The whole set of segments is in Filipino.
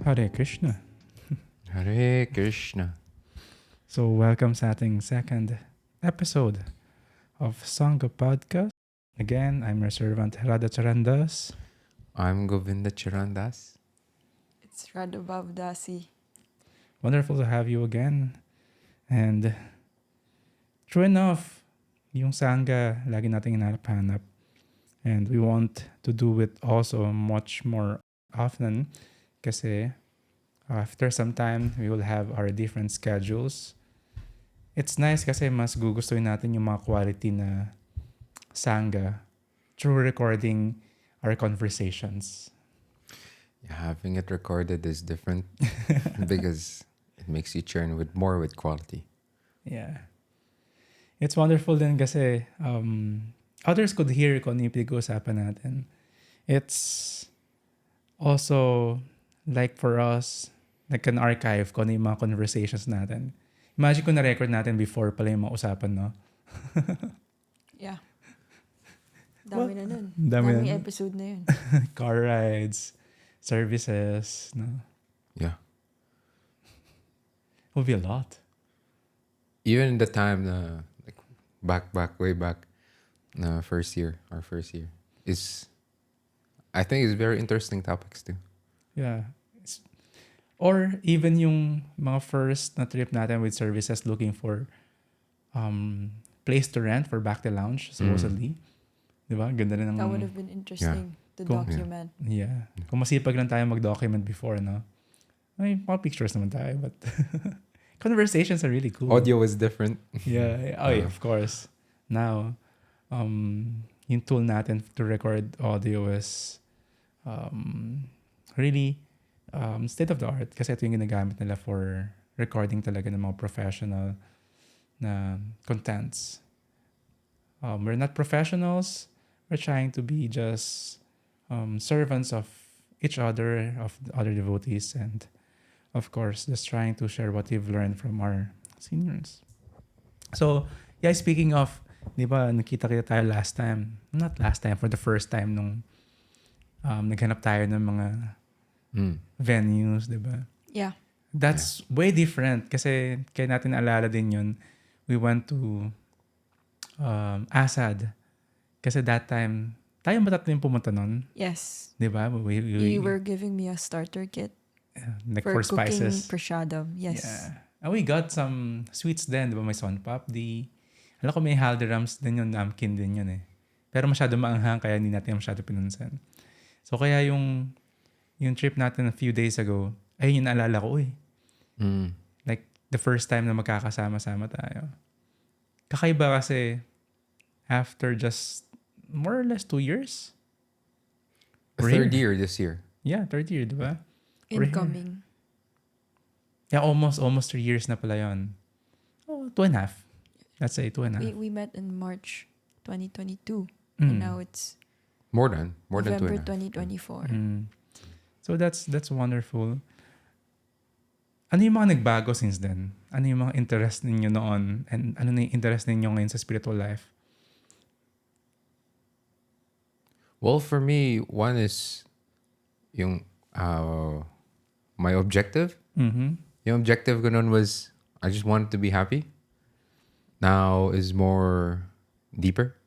Hare Krishna. Hare Krishna. So, welcome sa ating second episode of Sangha Podcast. Again, I'm your servant Radha Charandas. I'm Govinda Chirandas. It's Radhabav Dasi. Wonderful to have you again. And true enough, yung Sangha, lagi nating hinahanap. And we want to do it also much more often kasi after some time, we will have our different schedules. It's nice kasi mas gugustuhin natin yung mga quality na Sangha through recording our conversations. Yeah, having it recorded is different because it makes you churn with quality. Yeah. It's wonderful din kasi others could hear kung ano yung pinag-uusapan natin. It's also like for us, like an archive kung ano yung mga conversations natin. Imagine kung na-record natin before pala yung mga usapan, no? Yeah. Dami na nun. Dami na Daming nun. episode na yun. Car rides, services, no? Yeah. Will be a lot. Even the time like way back, our first year is, I think, it's very interesting topics too. Yeah. Or even yung mga first na trip natin with services looking for place to rent for Back to Lounge, supposedly. Di ba? Ganda rin ng... That would have been interesting to Cool. document. Yeah. Kung masipag lang tayo mag-document before, no? May mga pictures naman tayo, but conversations are really cool. Audio was different. Yeah. Oh, yeah, of course. Now, yung tool natin to record audio is really state of the art kasi ito yung ginagamit nila for recording talaga ng mga professional na contents. We're not professionals. We're trying to be just servants of each other, of the other devotees, and of course, just trying to share what we've learned from our seniors. So, yeah, speaking of, di ba, nakita-kita tayo last time. Not last time, for the first time nung naghanap tayo ng mga venues, di ba? Yeah. That's way different kasi kaya natin naalala din yun. We went to Asad. Kasi that time, tayo ba tatlo yung pumunta nun? Yes. Di ba? You were giving me a starter kit like for for cooking spices. prasadam. Yes. Yeah. And we got some sweets din, di ba? May son papdi. Alam ko may halderams din yun, namkin din yun eh. Pero masyado maanghang kaya hindi natin masyado pinunsan. So kaya yung trip natin a few days ago, ayun yung naalala ko eh. Like the first time na magkakasama-sama tayo. Kakaiba kasi after just more or less 2 years. Third year this year. Yeah, third year, di ba? We're here. Incoming. Yeah, almost 3 years na pala yun. Oh, 2.5. Let's say 2.5. We met in March 2022. Mm. And now it's More than November 2.5. 2024. So that's wonderful. Ano yung mga nagbago since then? Ano yung mga interest ninyo noon? And ano na yung interest ninyo ngayon sa spiritual life? Well, for me, one is yung my objective. Mm-hmm. Yung objective ko nun was I just wanted to be happy. Now is more deeper.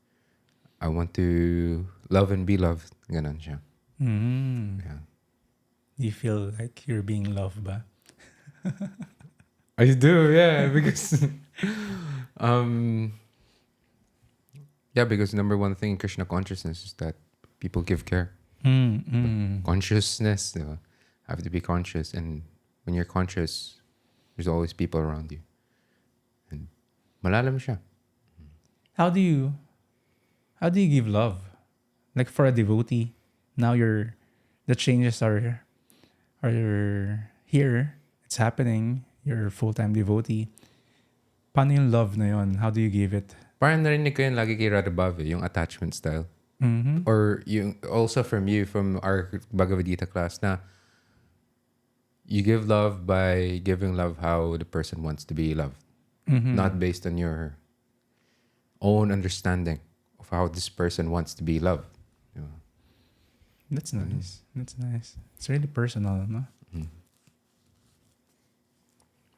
I want to love and be loved. Ganon siya. Mm-hmm. Yeah. Do you feel like you're being loved ba? I do, yeah, because because number one thing in Krishna consciousness is that people give care. Consciousness, diba? Have to be conscious, and when you're conscious, there's always people around you. And malalam siya. How do you give love? Like for a devotee, now the changes are here. It's happening. You're a full-time devotee. Paano yung love na yun? How do you give it? Parang narinig ko yun lagi kay Radhabav, yung attachment style. Mm-hmm. Or yung also from our Bhagavad Gita class na you give love by giving love how the person wants to be loved. Mm-hmm. Not based on your own understanding of how this person wants to be loved. That's nice. That's nice. It's really personal, no?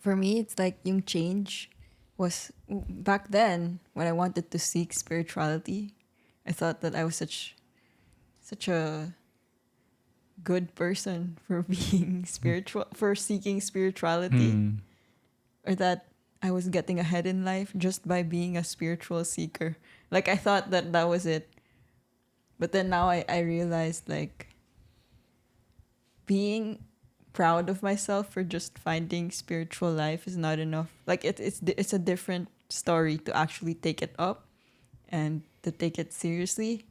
For me, it's like yung change was back then when I wanted to seek spirituality. I thought that I was such a good person for being spiritual, for seeking spirituality, Mm. or that I was getting ahead in life just by being a spiritual seeker. Like I thought that that was it. But then now I realized like being proud of myself for just finding spiritual life is not enough. Like it's a different story to actually take it up and to take it seriously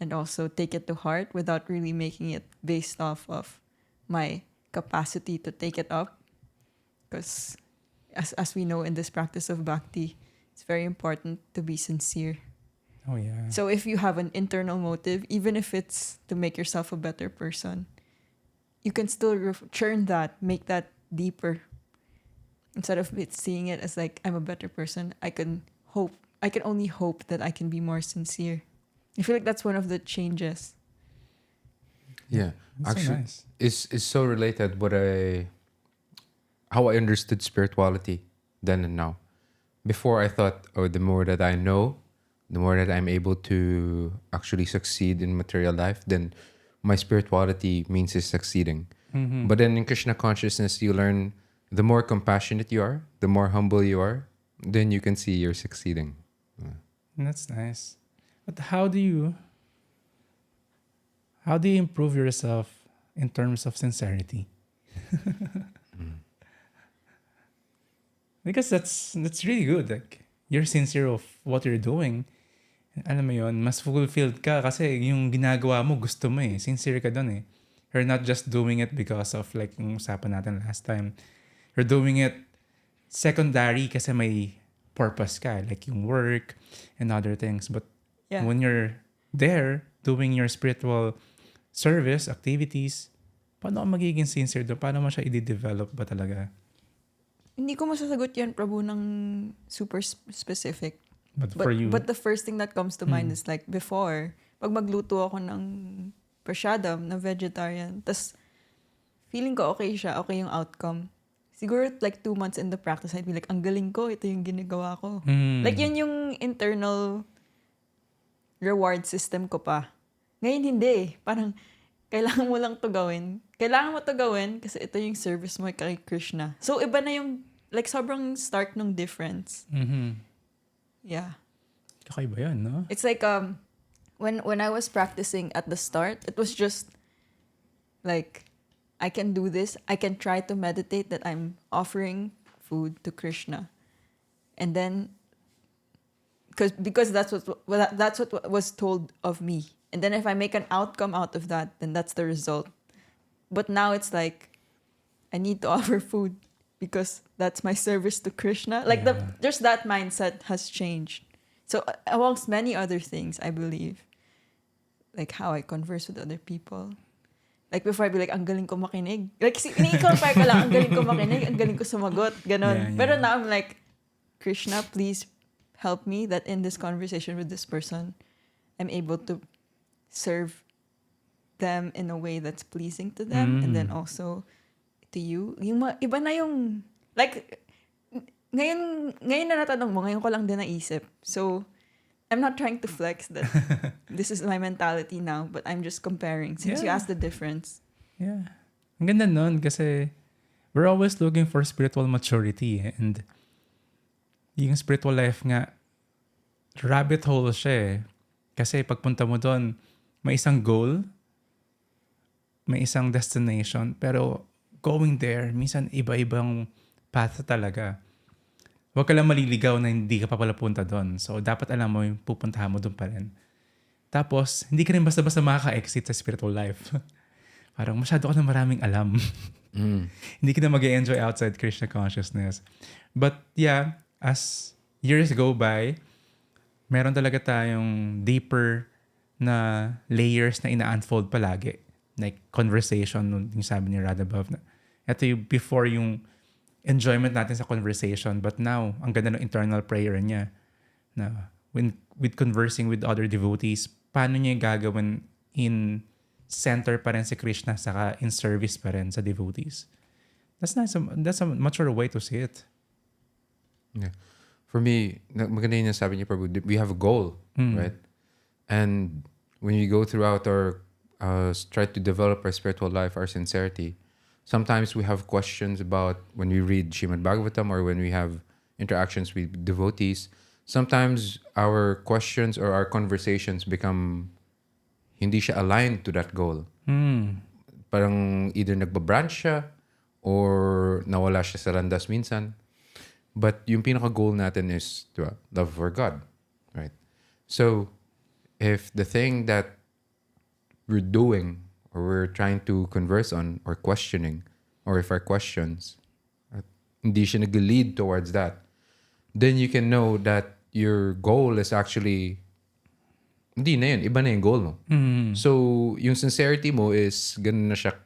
and also take it to heart without really making it based off of my capacity to take it up. Because as we know in this practice of bhakti, it's very important to be sincere. Oh yeah. So if you have an internal motive, even if it's to make yourself a better person, you can still churn that, make that deeper. Instead of seeing it as like I'm a better person, I can only hope that I can be more sincere. I feel like that's one of the changes. Yeah. That's so Actually, nice. it's so related how I understood spirituality then and now. Before I thought, oh, the more that I know, the more that I'm able to actually succeed in material life, then my spirituality means is succeeding. Mm-hmm. But then in Krishna consciousness, you learn the more compassionate you are, the more humble you are, then you can see you're succeeding. That's nice. But how do you improve yourself in terms of sincerity? Because that's really good. Like you're sincere of what you're doing. Alam mo yun, mas fulfilled ka kasi yung ginagawa mo gusto mo eh. Sincere ka dun eh. You're not just doing it because of like yung usapan natin last time. You're doing it secondary kasi may purpose ka. Like yung work and other things. But Yeah. when you're there doing your spiritual service, activities, paano ka magiging sincere doon? Paano mo siya i-develop ba talaga? Hindi ko masasagot yan, Prabhu, ng super specific. But for you, But the first thing that comes to mind is like before, pag magluto ako ng prasadam na vegetarian, tas feeling ko okay siya, okay yung outcome. Siguro like 2 months in the practice, I'd be like, ang galing ko, ito yung ginagawa ko. Like yun yung internal reward system ko pa. Ngayon hindi eh. Parang kailangan mo lang to gawin. Kailangan mo to gawin kasi ito yung service mo kay Krishna. So iba na yung, like sobrang stark nung difference. Yeah. kakaiba yan, no? It's like when I was practicing at the start, it was just like I can do this. I can try to meditate that I'm offering food to Krishna. And then because that's what was told of me. And then if I make an outcome out of that, then that's the result. But now it's like I need to offer food because that's my service to Krishna. Like Yeah. just that mindset has changed. So amongst many other things, I believe, like how I converse with other people. Like before I'd be like, ang galing ko makinig. Like ini-compare ko lang, ang galing ko makinig, ang galing ko sumagot, ganon. Yeah, yeah. Pero now I'm like, Krishna, please help me that in this conversation with this person, I'm able to serve them in a way that's pleasing to them and then also to you. Yung iba na yung, like, ngayon na natanong mo, ngayon ko lang din naisip. So, I'm not trying to flex that this is my mentality now, but I'm just comparing since you Yeah. asked the difference. Yeah. Ang ganda nun kasi we're always looking for spiritual maturity and yung spiritual life nga, rabbit hole siya eh. Kasi pagpunta mo doon, may isang goal, may isang destination, pero going there, minsan iba-ibang path talaga. Huwag ka lang maliligaw na hindi ka pa pala punta doon. So, dapat alam mo yung pupuntahan mo doon pa rin. Tapos, hindi ka rin basta-basta makaka-exit sa spiritual life. Parang masyado ka na maraming alam. Hindi ka na mag-enjoy outside Krishna consciousness. But yeah, as years go by, meron talaga tayong deeper na layers na ina-unfold palagi. Like conversation, yung sabi ni Radhabhav na ito yung before yung enjoyment natin sa conversation, but now ang ganda ng internal prayer niya na with conversing with other devotees, paano niya yung gagawin in center pa rin si Krishna saka in service pa rin sa devotees. That's nice. That's a mature way to see it. Yeah. For me, maganda yung sabi niya, Prabhu, we have a goal, right? And when we go throughout our, try to develop our spiritual life, our sincerity, sometimes we have questions about when we read Srimad Bhagavatam or when we have interactions with devotees. Sometimes our questions or our conversations become hindi siya aligned to that goal. Parang either nagbabranch siya or nawala siya sa landas minsan. But yung pinaka-goal natin is diba, love for God, right? So, if the thing that we're doing or we're trying to converse on or questioning, or if our questions hindi siya nag-lead towards that, then you can know that your goal is actually hindi na yun, iba na yung goal mo. So, yung sincerity mo is ganun na siya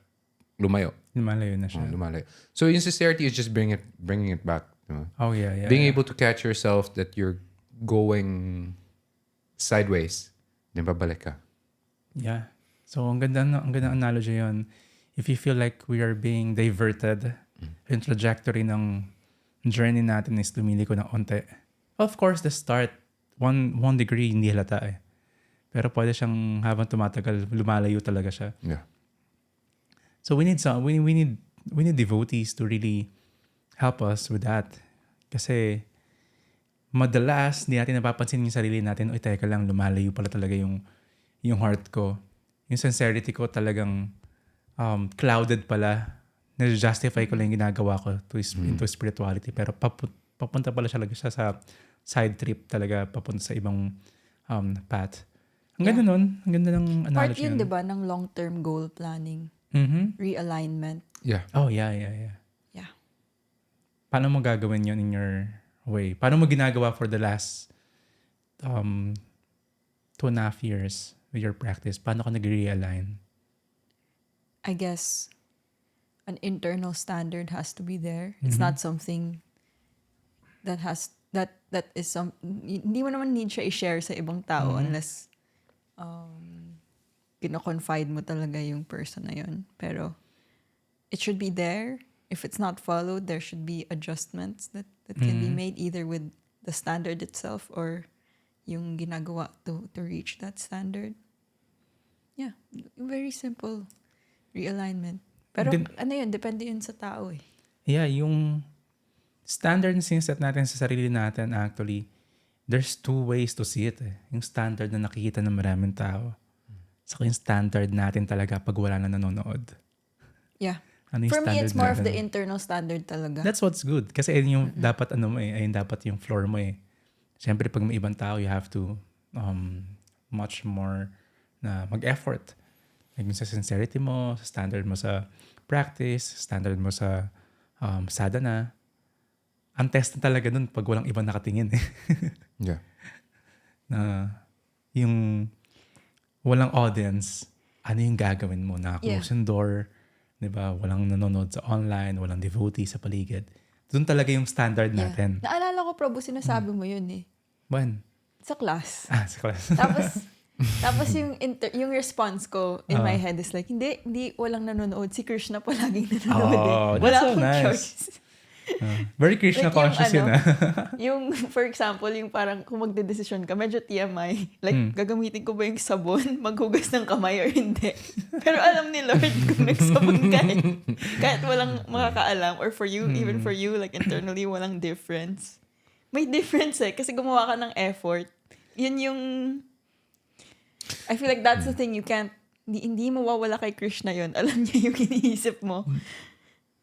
lumayo. Lumalayo na siya. Lumalayo. So, yung sincerity is just bringing it back. Diba? Oh, yeah. Being able to catch yourself that you're going sideways, then babalik ka. Yeah. So, ang ganda analogy yun. If you feel like we are being diverted, yung trajectory ng journey natin is lumiliko ng onte. Of course, the start, one degree, hindi halata eh. Pero pwede siyang habang tumatagal, lumalayo talaga siya. Yeah. So, we need devotees to really help us with that. Kasi madalas, hindi natin napapansin yung sarili natin, oy, teka lang, lumalayo pala talaga yung heart ko. Yung sincerity ko talagang clouded pala. Na-justify ko lang yung ginagawa ko into spirituality. Pero papunta pala siya sa side trip talaga, papunta sa ibang path. Ang ganda nun. Ang ganda ng analogy. Part yun, di ba, ng long-term goal planning. Realignment. Yeah. Oh, yeah. Yeah. Paano mo gagawin yun in your way? Paano mo ginagawa for the last 2.5 years with your practice? Paano ka nag-realign? I guess an internal standard has to be there. It's not something that is some, hindi mo naman need siya i-share sa ibang tao unless kino-confide mo talaga yung person na yun. Pero it should be there. If it's not followed, there should be adjustments that can be made either with the standard itself or yung ginagawa to reach that standard. Yeah, very simple realignment. Pero ano yun, depende yun sa tao eh. Yeah, yung standard na siniset natin sa sarili natin actually, there's 2 ways to see it eh. Yung standard na nakikita ng maraming tao. Saka yung standard natin talaga pag wala na nanonood. Yeah. Ano yung For me, it's more of natin? the internal standard talaga. That's what's good. Kasi ayun yung dapat ayun dapat yung floor mo eh. Siyempre pag may ibang tao, you have to much more na mag-effort. Like sa sincerity mo, sa standard mo sa practice, standard mo sa sadhana. Ang test na talaga dun pag walang ibang nakatingin eh. Yeah. Na yung walang audience, ano yung gagawin mo? Naka-close yung door, di ba? Walang nanonood sa online, walang devotee sa paligid. Doon talaga yung standard natin. Naalala ko, Prabhu, sinasabi mo yun eh. When? Sa class. Sa class. Tapos yung response ko in my head is like, hindi walang nanonood. Si Krishna palaging nanonood eh. Oh, Wala that's so akong nice. choice. Very Krishna Like conscious yun ah. Yung, for example, yung parang kung magde-desisyon ka, medyo TMI. Like, gagamitin ko ba yung sabon, maghugas ng kamay or hindi? Pero alam ni Lord kung nagsabon ka eh. Kahit walang makakaalam or for you, even for you, like internally, walang difference. May difference eh, kasi gumawa ka ng effort. Yun yung, I feel like that's the thing, you can't, hindi mawawala kay Krishna yun. Alam niya yung iniisip mo.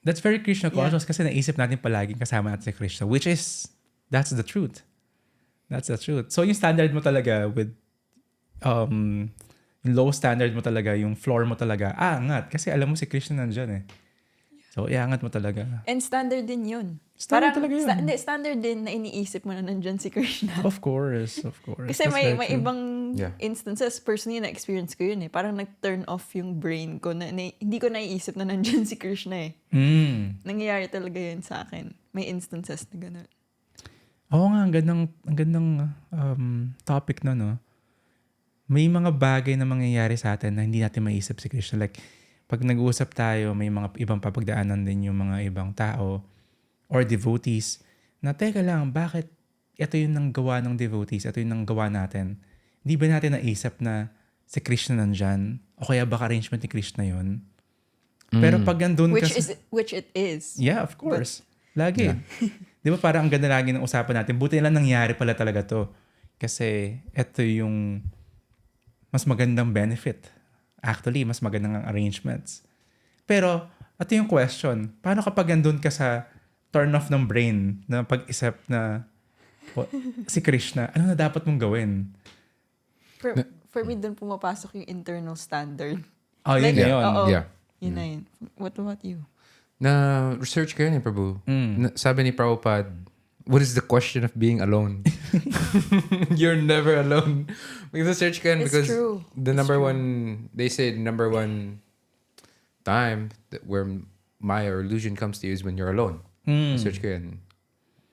That's very Krishna conscious kasi naisip natin palaging kasama natin si Krishna, which is, that's the truth. That's the truth. So yung standard mo talaga with, yung low standard mo talaga, yung floor mo talaga, angat. Kasi alam mo si Krishna nandyan eh. So iangat mo talaga. And standard din yun. Standard talaga yun. Standard din na iniisip mo na nandyan si Krishna. Of course. Kasi That's may very true. ibang Yeah. instances, personally na-experience ko yun eh. Parang nag-turn off yung brain ko. Hindi ko naiisip na nandyan si Krishna eh. Nangyayari talaga yun sa akin. May instances na gano'n. Oo nga, ang gandang topic no? May mga bagay na mangyayari sa atin na hindi natin maisip si Krishna. Like, pag nag-uusap tayo, may mga ibang papagdaanan din yung mga ibang tao or devotees na teka lang, bakit ito yung nanggawa ng devotees, ito yung nanggawa natin. Hindi ba natin naisip na si Krishna nandyan? O kaya baka arrangement ni Krishna yun? Pero pag nandun ka Which it is. yeah, of course. Lagi. Di ba parang ang ganda lagi ng usapan natin, buti na lang nangyari pala talaga to. Kasi ito yung mas magandang benefit. Actually, mas magandang ang arrangements. Pero, ito yung question. Paano kapag andun ka sa turn off ng brain na pag-isip na si Krishna, ano na dapat mong gawin? For me, dun pumapasok yung internal standard. Oh, yun na yun. Oo. Yeah. Yun na yun. What about you? Na research ko yun Prabhu. Sabi ni Prabhupada, what is the question of being alone? You're never alone. Research ko yun It's because true. the number one, they say number one time where Maya or illusion comes to you is when you're alone. Research ko yun.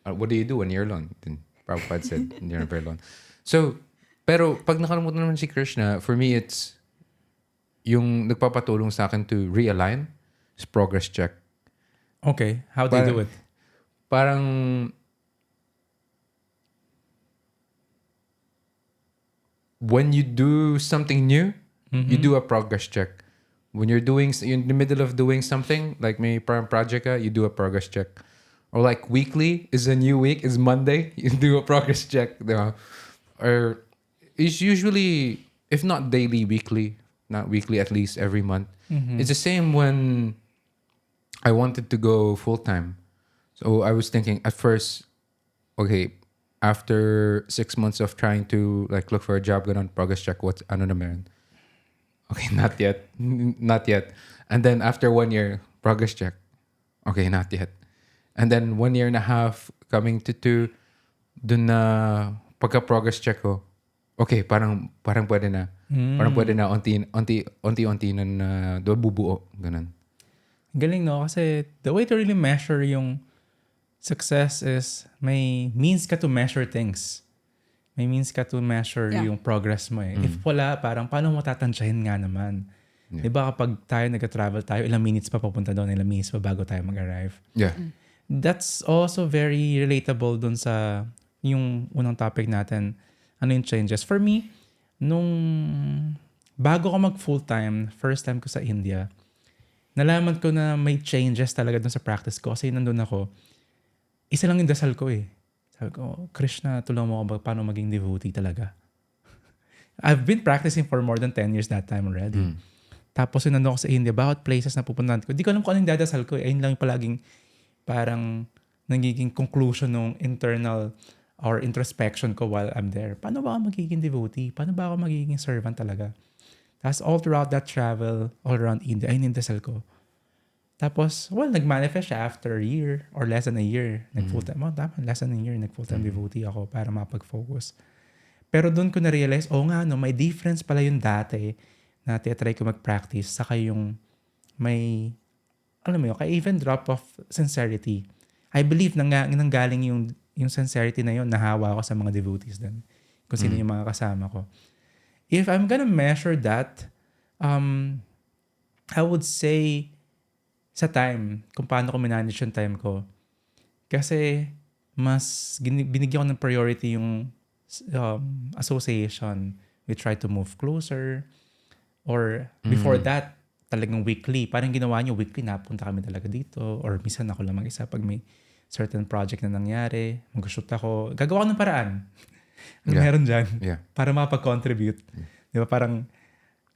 What do you do when you're alone? Then Prabhupada said, you're never alone. So, pero pag nakalimutan naman si Krishna, for me, it's yung nagpapatulong sa akin to realign is progress check. Okay. How do you do it? Parang when you do something new, you do a progress check. When you're in the middle of doing something, like may parang project ka, you do a progress check. Or like weekly is a new week, is Monday, you do a progress check. Diba? Or it's usually, if not daily, weekly, not weekly, at least every month. It's the same when I wanted to go full-time. So I was thinking at first, okay, after 6 months of trying to like look for a job, ganun, progress check, what's ano na meron? Okay, not yet. Not yet. And then after 1 year, progress check. Okay, not yet. And then 1 year and a half, coming to 2, dun na pagka-progress check ko, okay, parang pwede na. Parang pwede na unti-unti na bubuo. Ganun. Galing, no? Kasi the way to really measure yung success is may means ka to measure things. May means ka to measure yung progress mo eh. If wala, parang paano mo tatansyahin nga naman? Yeah. Diba kapag tayo nag-travel tayo, ilang minutes pa papunta doon, ilang minutes pa bago tayo mag-arrive. Yeah. That's also very relatable dun sa yung unang topic natin. Ano yung changes? For me, nung bago ko mag full-time, first time ko sa India, nalaman ko na may changes talaga dun sa practice ko kasi nandun ako. Isa lang yung dasal ko eh. Sabi ko, Krishna, tulungan mo ako paano maging devotee talaga. I've been practicing for more than 10 years that time already. Tapos yung nandun ako sa India, bawat places na pupuntahan ko, di ko alam kung anong dadasal ko eh. Ayun lang yung palaging parang nagiging conclusion ng internal or introspection ko while I'm there. Paano ba ako magiging devotee? Paano ba ako magiging servant talaga? Tapos all throughout that travel, all around India, ayun yung dasal ko. Tapos, well, nag-manifest siya after a year or less than a year. Nag-full-time. Oh, tama, less than a year. Nag-full-time devotee ako para mapag-focus. Pero doon ko na-realize, nga, no, may difference pala yung dati na try ko mag-practice saka yung may, alam mo yun, kaya even drop of sincerity. I believe nanggaling yung sincerity na yun, nahawa ko sa mga devotees din. Kung sino yung mga kasama ko. If I'm gonna measure that, I would say, sa time, kung paano ko manage yung time ko. Kasi mas binigyan ko ng priority yung association. We try to move closer. Or before that, talagang weekly. Parang ginawa niyo weekly, napunta kami talaga dito. Or minsan ako lang mag-isa pag may certain project na nangyari. Mag-shoot ako. Gagawa ko ng paraan. Meron dyan. Yeah. Para makapag-contribute. Di ba? Parang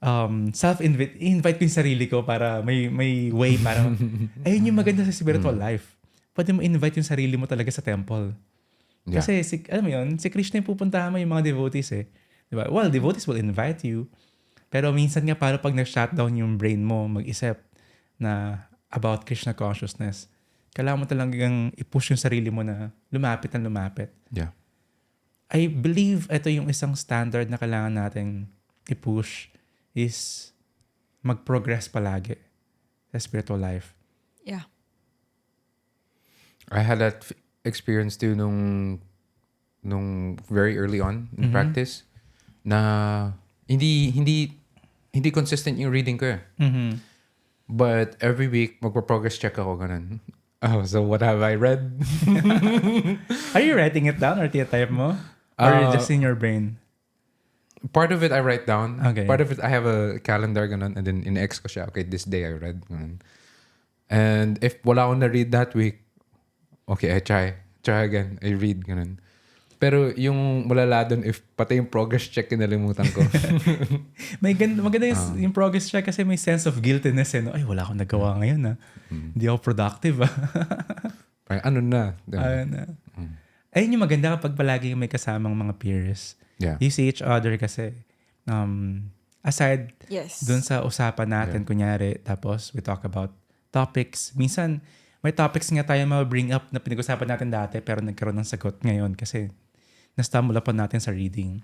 invite ko yung sarili ko para may way para ayun yung maganda sa spiritual life. Pwede mo invite yung sarili mo talaga sa temple. Yeah. Kasi alam mo yun, si Krishna yung pupuntahan mo yung mga devotees eh. Diba? Well, devotees will invite you. Pero minsan nga para pag nag-shutdown yung brain mo, mag-isip na about Krishna consciousness, kailangan mo talagang i-push yung sarili mo na lumapit. Yeah. I believe ito yung isang standard na kailangan nating i-push is mag-progress palagi sa spiritual life. Yeah. I had that experience too nung very early on in practice na hindi consistent yung reading ko eh. But every week, magpa-progress check ako ganun. Oh, so what have I read? Are you writing it down or type mo? Or just in your brain? Part of it I write down. Okay. Part of it I have a calendar ganun, and then in X ko siya, okay, this day I read ganun. And if wala akong na-read that week, okay, I try again, I read ganun. Pero yung malala dun, if pati yung progress check kinalimutan ko. Maganda yung progress check kasi may sense of guiltiness eh. No? Ay, wala akong nagawa ngayon Hindi ako productive Parang ano na. Ayun na. Ayun yung maganda kapag palagi may kasamang mga peers. Yeah. You see each other kasi. Aside Yes. dun sa usapan natin, kunyari, tapos we talk about topics. Minsan, may topics nga tayo ma-bring up na pinag-usapan natin dati pero nagkaroon ng sagot ngayon kasi na-stumble upon natin sa reading.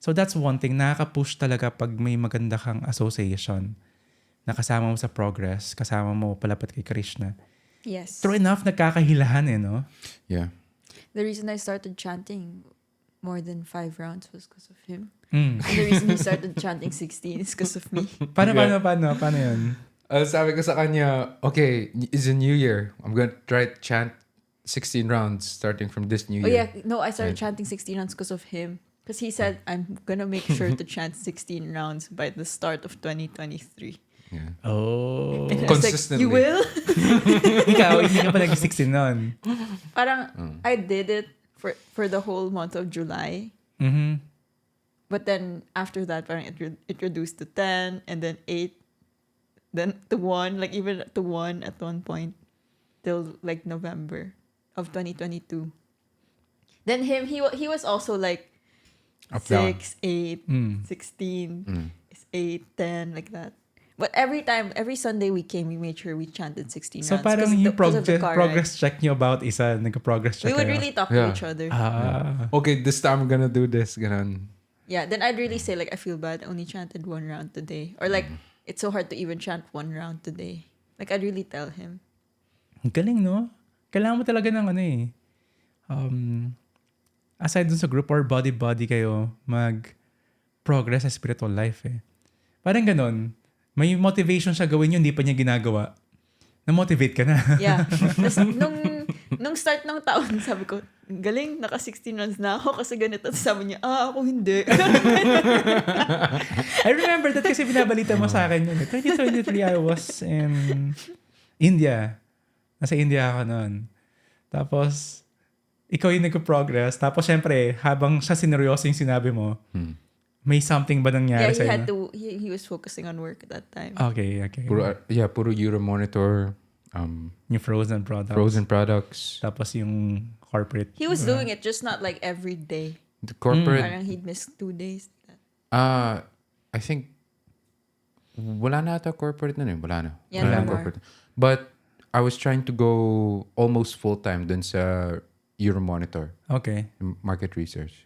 So that's one thing. Nakaka-push talaga pag may maganda kang association na kasama mo sa progress, kasama mo palapit kay Krishna. Yes. True enough, nagkakahilahan no? Yeah. The reason I started chanting more than 5 rounds was because of him. Mm. And the reason he started chanting 16 is because of me. Paano yun? Sabi ko sa kanya, okay, it's a new year. I'm gonna try to chant 16 rounds starting from this new Oh year. yeah, no, I started chanting 16 rounds because of him. Because he said, I'm gonna make sure to chant 16 rounds by the start of 2023. Yeah. Oh. And I was like, Consistently. you will? Ikaw, hindi ka pa nag-16 nun. Parang, I did it for the whole month of July. Mm-hmm. But then, after that, parang it reduced to 10, and then 8, then to 1, like even to 1 at one point, till like November of 2022. Then he was also like Up, 6, 8, Mm. 16, Mm. 8, 10, like that. But every Sunday we came, we made sure we chanted 16 So rounds. parang 'cause yung because of the car ride. progress check nyo about isa, nagka-progress check We would kayo. really talk Yeah. to each other. Okay, this time I'm gonna do this. Ganun. Yeah, then I'd really say like, I feel bad, I only chanted 1 round today. Or like, it's so hard to even chant 1 round today. Like, I'd really tell him. Ang galing, no? Kailangan mo talaga ng aside dun sa group or body-body kayo, mag-progress sa spiritual life Parang ganun. May motivation siya gawin yun, hindi pa niya ginagawa. Na-motivate ka na. Yeah. Tapos, nung start ng taon, sabi ko, galing, naka 16 rounds na ako kasi ganito. Tapos sabi niya, ako hindi. I remember that kasi binabalita mo sa akin yun. 2023, I was in India. Nasa India ako noon. Tapos, ikaw yung nagko-progress. Tapos, syempre, habang siya sineryoso yung sinabi mo, may something ba nangyari Yeah, sa'yo? he was focusing on work at that time. Okay. Puro Euro monitor, Yung frozen products. frozen products, Tapos yung corporate. He was doing it, just not like every day. the corporate. Parang he'd miss 2 days. I think wala na ata corporate na Wala na. Yeah, Wala na no more. corporate. But I was trying to go almost full-time dun sa Euro monitor, Okay. market research.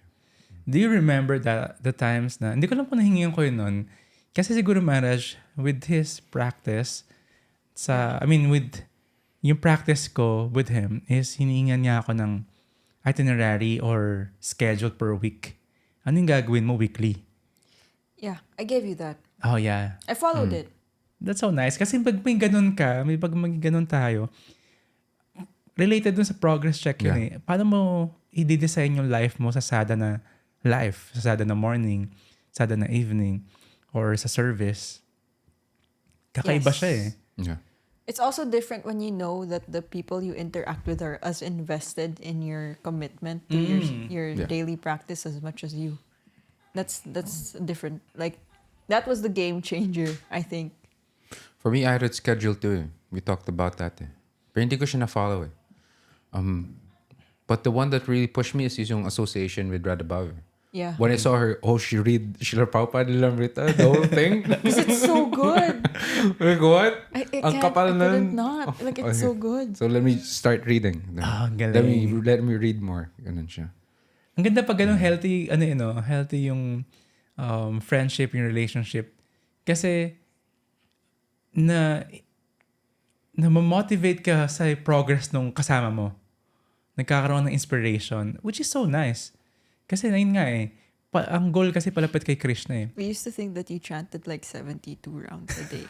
Do you remember the times na, hindi ko lang kung nahingihan ko yun nun, kasi siguro Maharaj, with his practice, with yung practice ko with him is hinihingan niya ako ng itinerary or schedule per week. Ano yung gagawin mo weekly? Yeah, I gave you that. Oh yeah. I followed it. That's so nice. Kasi pag may ganun ka, pag may ganun tayo, related dun sa progress check yun Paano mo i-design yung life mo sa sadhana life, sa sadhana morning, sadhana evening, or sa service? Kakaiba Yes. siya Yeah. It's also different when you know that the people you interact with are as invested in your commitment to your Yeah. daily practice as much as you. That's different. Like, that was the game changer, I think. For me, I had it scheduled too. We talked about that. Pero hindi ko siya na-follow But the one that really pushed me is yung association with Radha Bhavi. Yeah. When I saw her, she read Srila Prabhupada Nilamrita, the whole thing. Because it's so good. Like, what? I Ang kapal couldn't nun. not. Like, it's so good. So let me start reading. Ah, ang galing. Let me read more. Ganun siya. Ang ganda pag ganun healthy, healthy yung friendship, yung relationship. Kasi na ma-motivate ka sa progress nung kasama mo. Nagkakaroon ng inspiration, which is so nice. Kasi na yun nga ang goal kasi palapit kay Krishna eh. We used to think that you chanted like 72 rounds a day.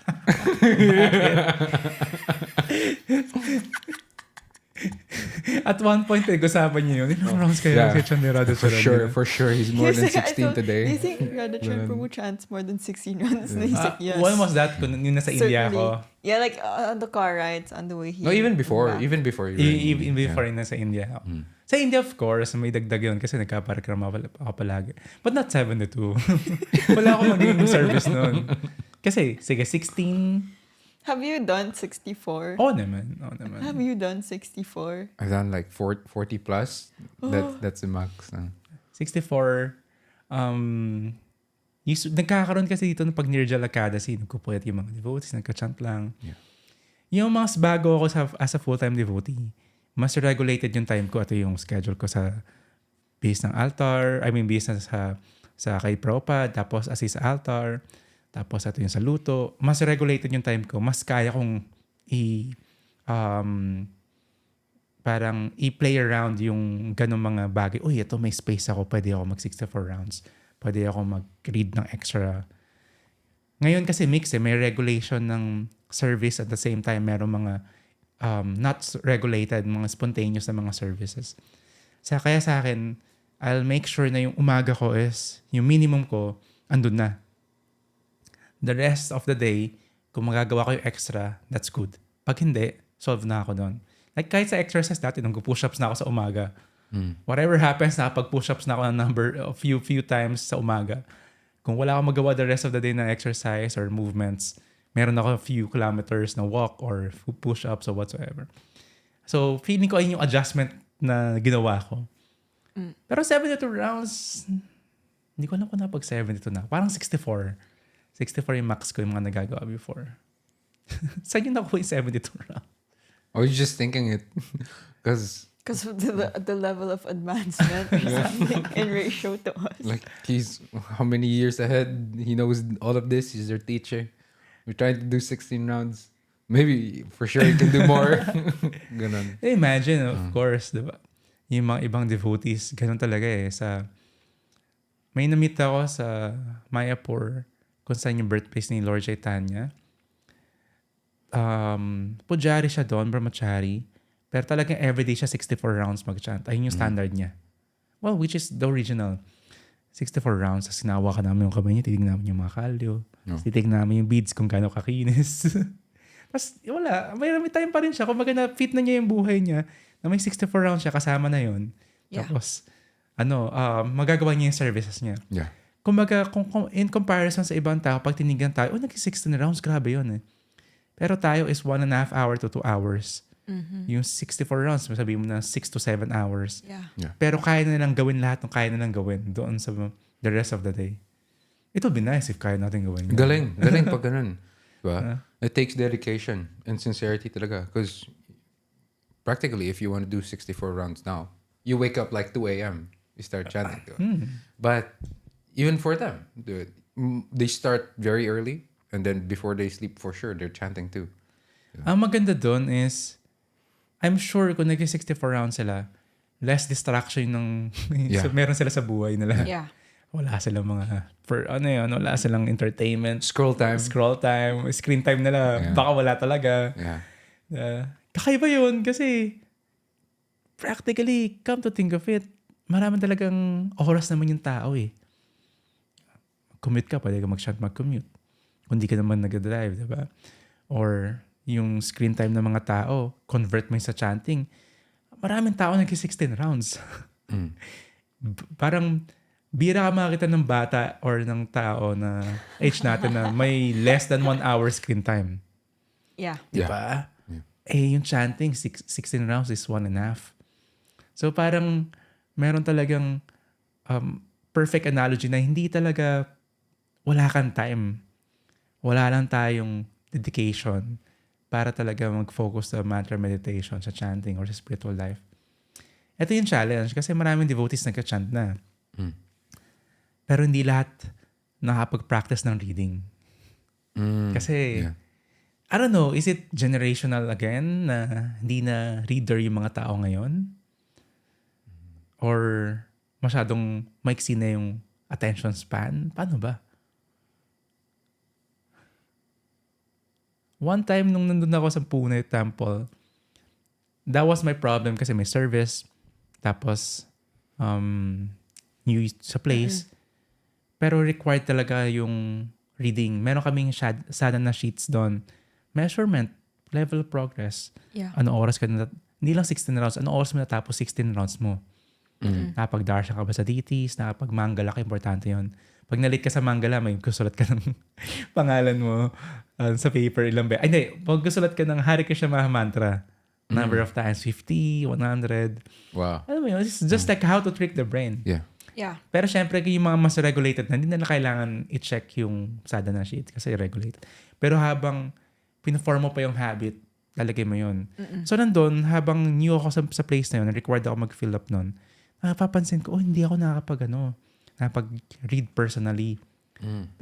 At one point, usapan niyo yun. Ilang rounds kayo Yeah. nag-chant ni Radha For sure, he's more than 16 Do today. you think Radhachan Prabhu chants more than 16 rounds? Naisip, yes. When was that? Kung yung nasa India Certainly. ako. Yeah, like on the car rides, on the way here. No, even before. back. Even before. Even before yun nasa India ako. Mm. Sa India, of course, may dagdag yun kasi nagkaparikrama ako palagi. But not 72. Wala akong magiging service nun. Kasi, sige, 16. Have you done 64? Oo naman. Have you done 64? I've done like 40 plus. That's the max. 64. Nagkakaroon kasi dito ng pag Nirjala Ekadasi, nagpupuyat yung mga devotees, nagka-chant lang. Yeah. Yung mas bago ako as a full-time devotee, mas regulated yung time ko. Ito yung schedule ko sa base ng altar. Base na sa kay Prabhupada, tapos assist sa altar. Tapos ito yung sa luto. Mas regulated yung time ko. Mas kaya kong parang i-play around yung ganong mga bagay. Uy, ito may space ako. Pwede ako mag 64 rounds. Pwede ako mag-read ng extra. Ngayon kasi mix eh. May regulation ng service at the same time meron mga not regulated, mga spontaneous na mga services. Kaya sa akin, I'll make sure na yung umaga ko is, yung minimum ko, andun na. The rest of the day, kung magagawa ko yung extra, that's good. Pag hindi, solve na ako doon. Like kahit sa exercise dati, nung push-ups na ako sa umaga, whatever happens, nakapag-push-ups na ako ng a few times sa umaga. Kung wala akong magawa the rest of the day na exercise or movements, meron ako a few kilometers na walk or push-ups or whatsoever. So, feeling ko ayun yung adjustment na ginawa ko. Pero 72 rounds, hindi ko alam kung napag 72 na. Parang 64. 64 yung max ko yung mga nagagawa before. Saan yun nakuha yung 72 rounds? Or you just thinking it? Because of the level of advancement or something in ratio to us. like he's how many years ahead? He knows all of this. He's their teacher. We're trying to do 16 rounds. Maybe for sure he can do more. Ganon. Imagine, of course, diba? Yung mga ibang devotees, ganun talaga eh. May na-meet ako sa Mayapur, kung saan yung birthplace ni Lord Chaitanya. Pujari siya doon, brahmachari. Pero talagang everyday siya 64 rounds mag-chant. Ayun yung standard niya. Well, which is the original. 64 rounds. Tapos sinawa ka namin yung kamay niya, titignan namin yung mga kalyo. No. Titignan namin yung beads kung gaano kakinis. Tapos wala, may time pa rin siya. Kung na fit na niya yung buhay niya, na may 64 rounds siya, kasama na yun. Yeah. Tapos, magagawa niya yung services niya. Yeah. Kumbaga, kung in comparison sa ibang tao, pag tinignan tayo, nag-16 rounds, grabe yun eh. Pero tayo is 1.5 hour to 2 hours. Yung 64 rounds, sabihin mo na 6 to 7 hours. Yeah. Pero kaya na nilang gawin lahat ng kaya na nilang gawin doon sa the rest of the day. It would be nice if kaya natin gawin. Galing pag ganun. Diba? It takes dedication and sincerity talaga. Because practically, if you want to do 64 rounds now, you wake up like 2 a.m. You start chanting. Diba? But even for them, they start very early. And then before they sleep, for sure, they're chanting too. Ang maganda doon is, I'm sure kung nag-64 rounds sila, less distraction ng meron sila sa buhay nila. Yeah. Wala silang wala silang entertainment. Scroll time. Screen time nila. Yeah. Baka wala talaga. Yeah. Kakaiba yun kasi practically, come to think of it, maraming talagang oras naman yung tao eh. Commute ka, pwede ka mag-commute. Kung di ka naman nag-drive, diba? Or yung screen time ng mga tao, convert mo sa chanting. Maraming tao nag-16 rounds. Parang bira ka makakita ng bata or ng tao na age natin na may less than 1 hour screen time. Yeah. Diba? Yeah. Yung chanting, 16 rounds is 1.5. So parang meron talagang perfect analogy na hindi talaga wala kang time. Wala lang tayong dedication para talaga mag-focus sa mantra meditation, sa chanting, or sa spiritual life. Ito yung challenge kasi maraming devotees nagka-chant na. Pero hindi lahat nakapag-practice ng reading. Kasi, I don't know, is it generational again na hindi na reader yung mga tao ngayon? Or masyadong maiksi na yung attention span. Paano ba? One time nung nandun ako sa Pune Temple, that was my problem kasi may service. Tapos, new sa place. Pero required talaga yung reading. Meron kaming sadhana sheets doon. Measurement, level of progress. Yeah. Ano oras ka na, hindi lang 16 rounds. Ano oras mo natapos 16 rounds mo? Nakapag-darsha ka ba sa DTs? Nakapag-mangala ka, importante yon. Pag na-late ka sa mangala, may gusulat ka ng pangalan mo sa paper ilang beses. Ay, hindi. Pag gusulat ka ng Hare Krishna Maha Mantra, number of times, 50, 100. Wow. Alam mo yun, it's just like how to trick the brain. Yeah. Yeah. Pero syempre, yung mga mas regulated na, hindi na kailangan i-check yung sadhana sheet kasi regulated. Pero habang pinaform mo pa yung habit, lalagay mo yun. So nandun, habang new ako sa place na yun, required ako mag-fill up nun, napapansin ko, hindi ako nakapag-read personally.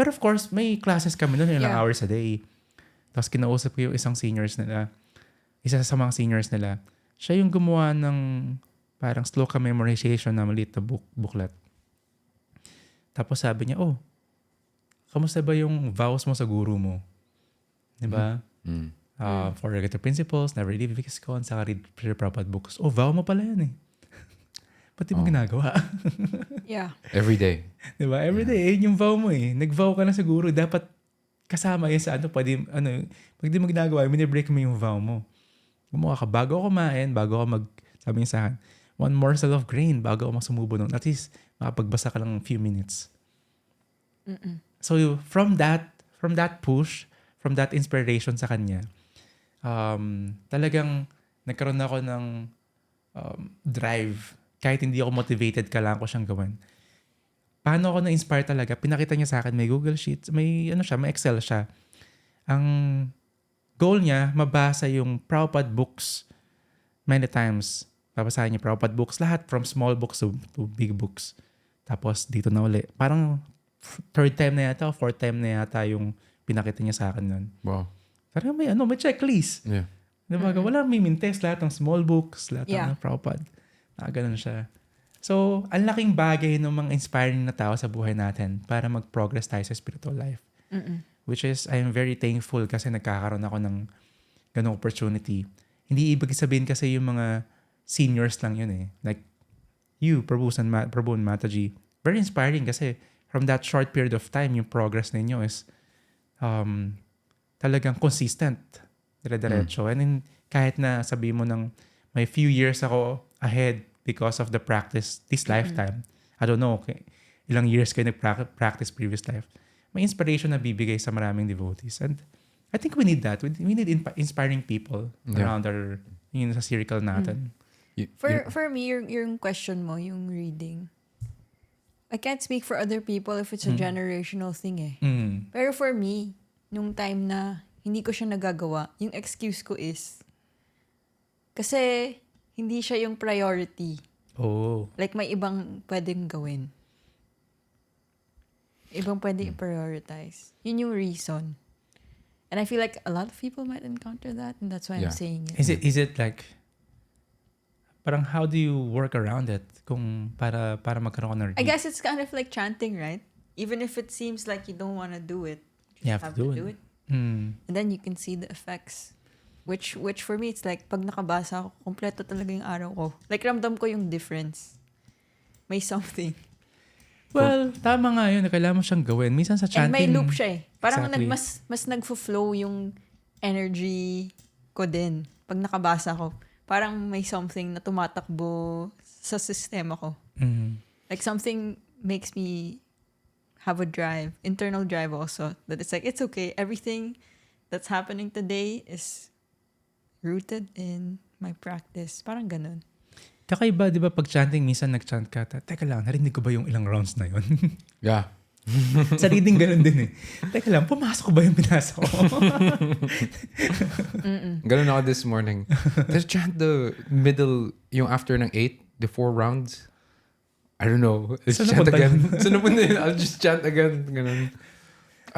Pero of course, may classes kami nun, ilang hours a day. Tapos kinausap ko yung isa sa mga seniors nila. Siya yung gumawa ng parang sloka memorization na maliit na booklet. Tapos sabi niya, kamusta ba yung vows mo sa guru mo? Diba? Forget the principles, never leave Vikascon, saka read Prabhupada books. Vow mo pala yan eh. Ba't di mo ginagawa? Yeah. Every day. Diba? Every day, yun yung vow mo eh. Nag-vow ka na siguro, dapat kasama yun sa pag di mo ginagawa, minibreak mo yung vow mo. Gumawa ka, bago ako kumain, bago ako sabi niya sa akin, 1 morsel of grain bago ako sumubo nun. At least, makapagbasa ka lang few minutes. So, from that push, from that inspiration sa kanya, talagang nagkaroon ako ng drive. Kahit hindi ako motivated, kailangan ko siyang gawin. Paano ako na-inspire talaga? Pinakita niya sa akin, may Google Sheets, may Excel siya. Ang goal niya, mabasa yung Prabhupada books many times. Babasahin niya Prabhupada books, lahat from small books to big books. Tapos dito na uli. Parang third time na yata o fourth time na yata yung pinakita niya sa akin nun. Wow. Parang may checklist. Yeah. Diba? Wala may mintes, lahat ng small books, lahat ng Prabhupada. Ganun siya. So, ang laking bagay ng mga inspiring na tao sa buhay natin para mag-progress tayo sa spiritual life. Which is, I am very thankful kasi nagkakaroon ako ng ganung opportunity. Hindi ibig sabihin kasi yung mga seniors lang yun eh. Like, you, Prabhu and Mataji, very inspiring kasi from that short period of time, yung progress ninyo is talagang consistent. Dire-diretso. And then, kahit na sabi mo ng may few years ako ahead because of the practice this lifetime. I don't know, ilang years kayo nag-practice previous life. May inspiration na bibigay sa maraming devotees. And I think we need that. We need inspiring people around sa circle natin. For me, yung question mo, yung reading, I can't speak for other people if it's a generational thing eh. Pero for me, nung time na hindi ko siya nagagawa, yung excuse ko is, kasi hindi siya yung priority. Like may ibang pwedeng gawin. Ibang pwedeng i-prioritize. Yun yung reason. And I feel like a lot of people might encounter that, and that's why I'm saying it. Is it like, parang how do you work around it kung para magkaroon ka ng I guess it's kind of like chanting, right? Even if it seems like you don't want to do it, you have to do it. And then you can see the effects. Which for me, it's like, pag nakabasa ako, kompleto talaga yung araw ko. Like, ramdam ko yung difference. May something. Well, tama nga yun. Kailangan mo siyang gawin. Minsan sa chanting. And may loop siya eh. Parang Exactly. mas nagfo-flow yung energy ko din. Pag nakabasa ko, parang may something na tumatakbo sa sistema ko. Like, something makes me have a drive, internal drive also. That it's like, it's okay. Everything that's happening today is rooted in my practice. Parang ganun. Kakaiba, di ba, pag chanting, minsan nag-chant ka, teka lang, narinig ko ba yung ilang rounds na yun? Yeah. Sa reading, ganun din eh. Teka lang, pumasok ko ba yung pinasa ko? Ganun ako this morning. Just chant the middle, yung after ng 8, the 4 rounds. I don't know. Saan Chant napunta again. yun? So napunta yun. I'll just chant again. Ganun.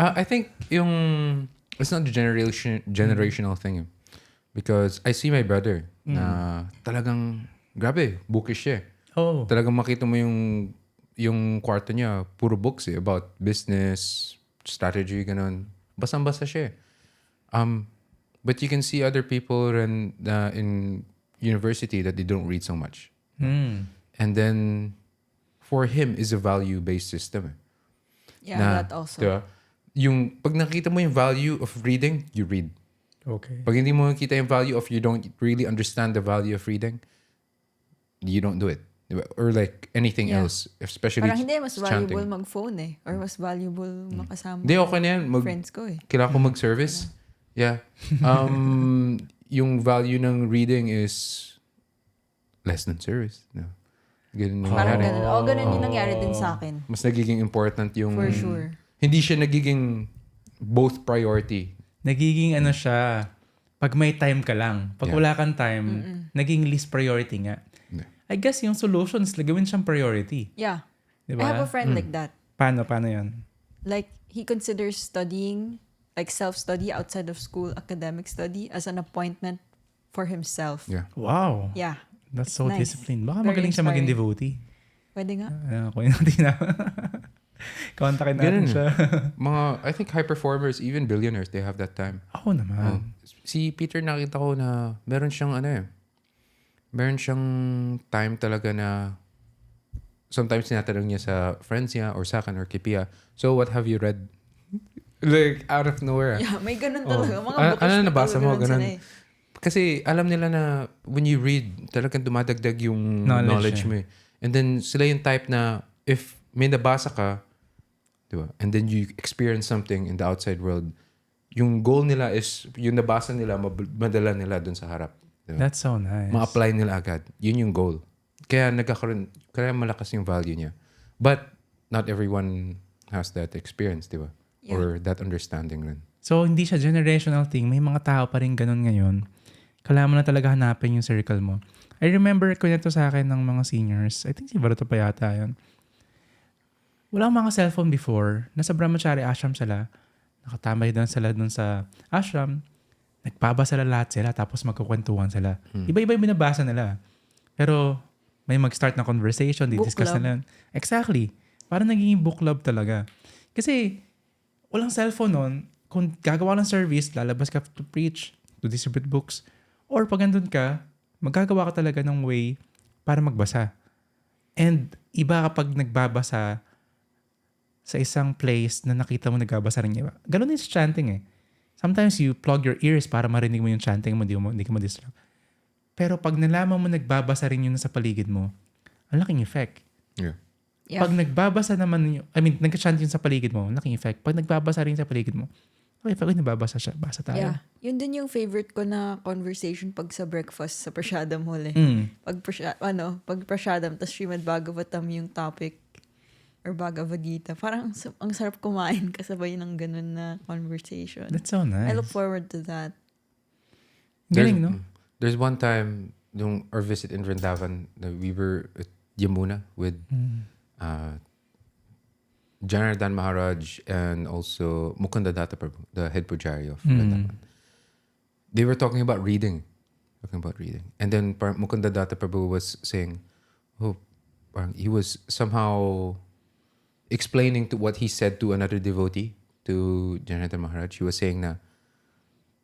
I think it's not a generational thing. Because I see my brother na talagang, grabe, bookish siya. Oh. Talagang makita mo yung yung kwarto niya, puro books about business, strategy, ganun. Basang-basa siya. But you can see other people in university that they don't read so much. And then, for him, is a value-based system. Yeah, that also. Diba? Yung, pag nakita mo yung value of reading, you read. Okay. Pag hindi mo nakita yung value of you don't really understand the value of reading, you don't do it. Diba? Or like anything Yeah. else, especially Parang hindi, mas chanting. valuable mag-phone eh. Or mas valuable makasama Hindi, okay na yan. friends ko eh. Kailangan ko mag-service. Yeah. Yung value ng reading is less than service. No. Ganun yung Parang nangyari. ganun. Ganun yung nangyari din sa akin. Mas nagiging important yung... For sure. Hindi siya nagiging both priority. Nagiging ano siya, pag may time ka lang. Pag Yeah. wala kang time, naging least priority nga. Yeah. I guess yung solutions, gawin siyang priority. Yeah. Diba? I have a friend like that. Paano yun? Like, he considers studying, like self-study outside of school, academic study, as an appointment for himself. Yeah. Wow. Yeah. That's It's so nice. disciplined. Baka Very magaling siya maging inspiring. devotee. Pwede nga. Kung hindi na. Kontakin natin Ganun. siya. Mga, I think high performers, even billionaires, they have that time. Ako naman. Si Peter, nakita ko na meron siyang meron siyang time talaga na sometimes tinatanong niya sa friends niya or sa akin or kay Pia, so what have you read? Like, out of nowhere. Yeah, may ganun talaga. Mga Ano bookish nabasa people, mo? ganun Ganun. sila eh. Kasi alam nila na when you read, talagang dumadagdag yung Knowledge knowledge mo. And then sila yung type na if may nabasa ka, diba? And then you experience something in the outside world, yung goal nila is yung nabasa nila, madala nila dun sa harap. Diba? That's so nice. Ma-apply nila agad. Yun yung goal. Kaya kaya malakas yung value niya. But not everyone has that experience, diba? Yeah. Or that understanding rin. So, hindi siya generational thing. May mga tao pa rin ganun ngayon. Kailangan mo na talaga hanapin yung circle mo. I remember ko nito sa akin ng mga seniors. I think si Baruto pa yata yun. Walang mga cellphone before. Nasa Brahmachari ashram sila. Nakatambay doon sila doon sa ashram. Nagpabasa lahat sila tapos magkukwentuhan sila. Iba-iba yung binabasa nila. Pero may mag-start na conversation, Book di-discuss club. nila. Exactly. Parang naging book club talaga. Kasi walang cellphone nun. Kung gagawa ng service, lalabas ka to preach, to distribute books. Or pag andun ka, magagawa ka talaga ng way para magbasa. And iba kapag nagbabasa sa isang place na nakita mo nagbabasa rin iba. Ganun din sa chanting eh. Sometimes you plug your ears para marinig mo yung chanting mo, hindi ka ma-distract. Pero pag nalaman mo nagbabasa rin yun sa paligid mo, ang laking effect. Yeah. Yeah. Pag nagbabasa naman, nag-chant yun sa paligid mo, laking effect. Pag nagbabasa rin sa paligid mo, okay, pag nababasa siya, basa tayo. Yeah. Yun din yung favorite ko na conversation pag sa breakfast sa Prasadam huli. Pag Prasadam, tas Srimad Bhagavatam yung topic or Bhagavad Gita. Parang ang sarap kumain kasabay ng ganun na conversation. That's so nice. I look forward to that. Galing, no? There's one time, our visit in Vrindavan, we were at Yamuna with Janardhan Maharaj and also Mukunda Datta Prabhu, the head pujari of Vrindavan. They were talking about reading. And then Mukunda Datta Prabhu was saying, he was somehow explaining to what he said to another devotee, to Janardhan Maharaj. He was saying na,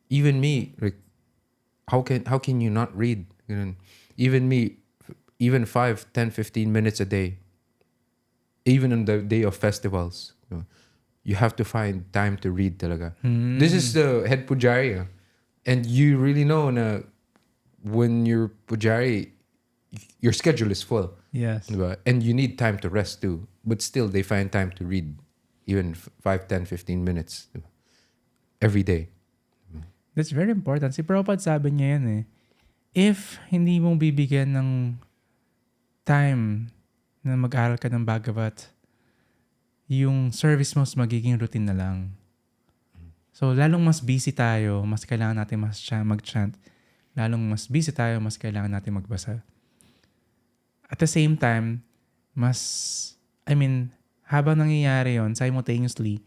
even me, like, how can you not read? Ganun. Even me, even 5, 10, 15 minutes a day, even on the day of festivals, you have to find time to read talaga. This is the head pujari. And you really know na when you're pujari, your schedule is full. Yes. Diba? And you need time to rest too. But still, they find time to read even 5, 10, 15 minutes diba? Every day. That's very important. Si Prabhupada sabi niya yan eh. If hindi mo bibigyan ng time na mag-aral ka ng Bhagavat, yung service mo magiging routine na lang. So, lalong mas busy tayo, mas kailangan natin mag-chant. Lalong mas busy tayo, mas kailangan natin magbasa. At the same time, habang nangyayari yon simultaneously,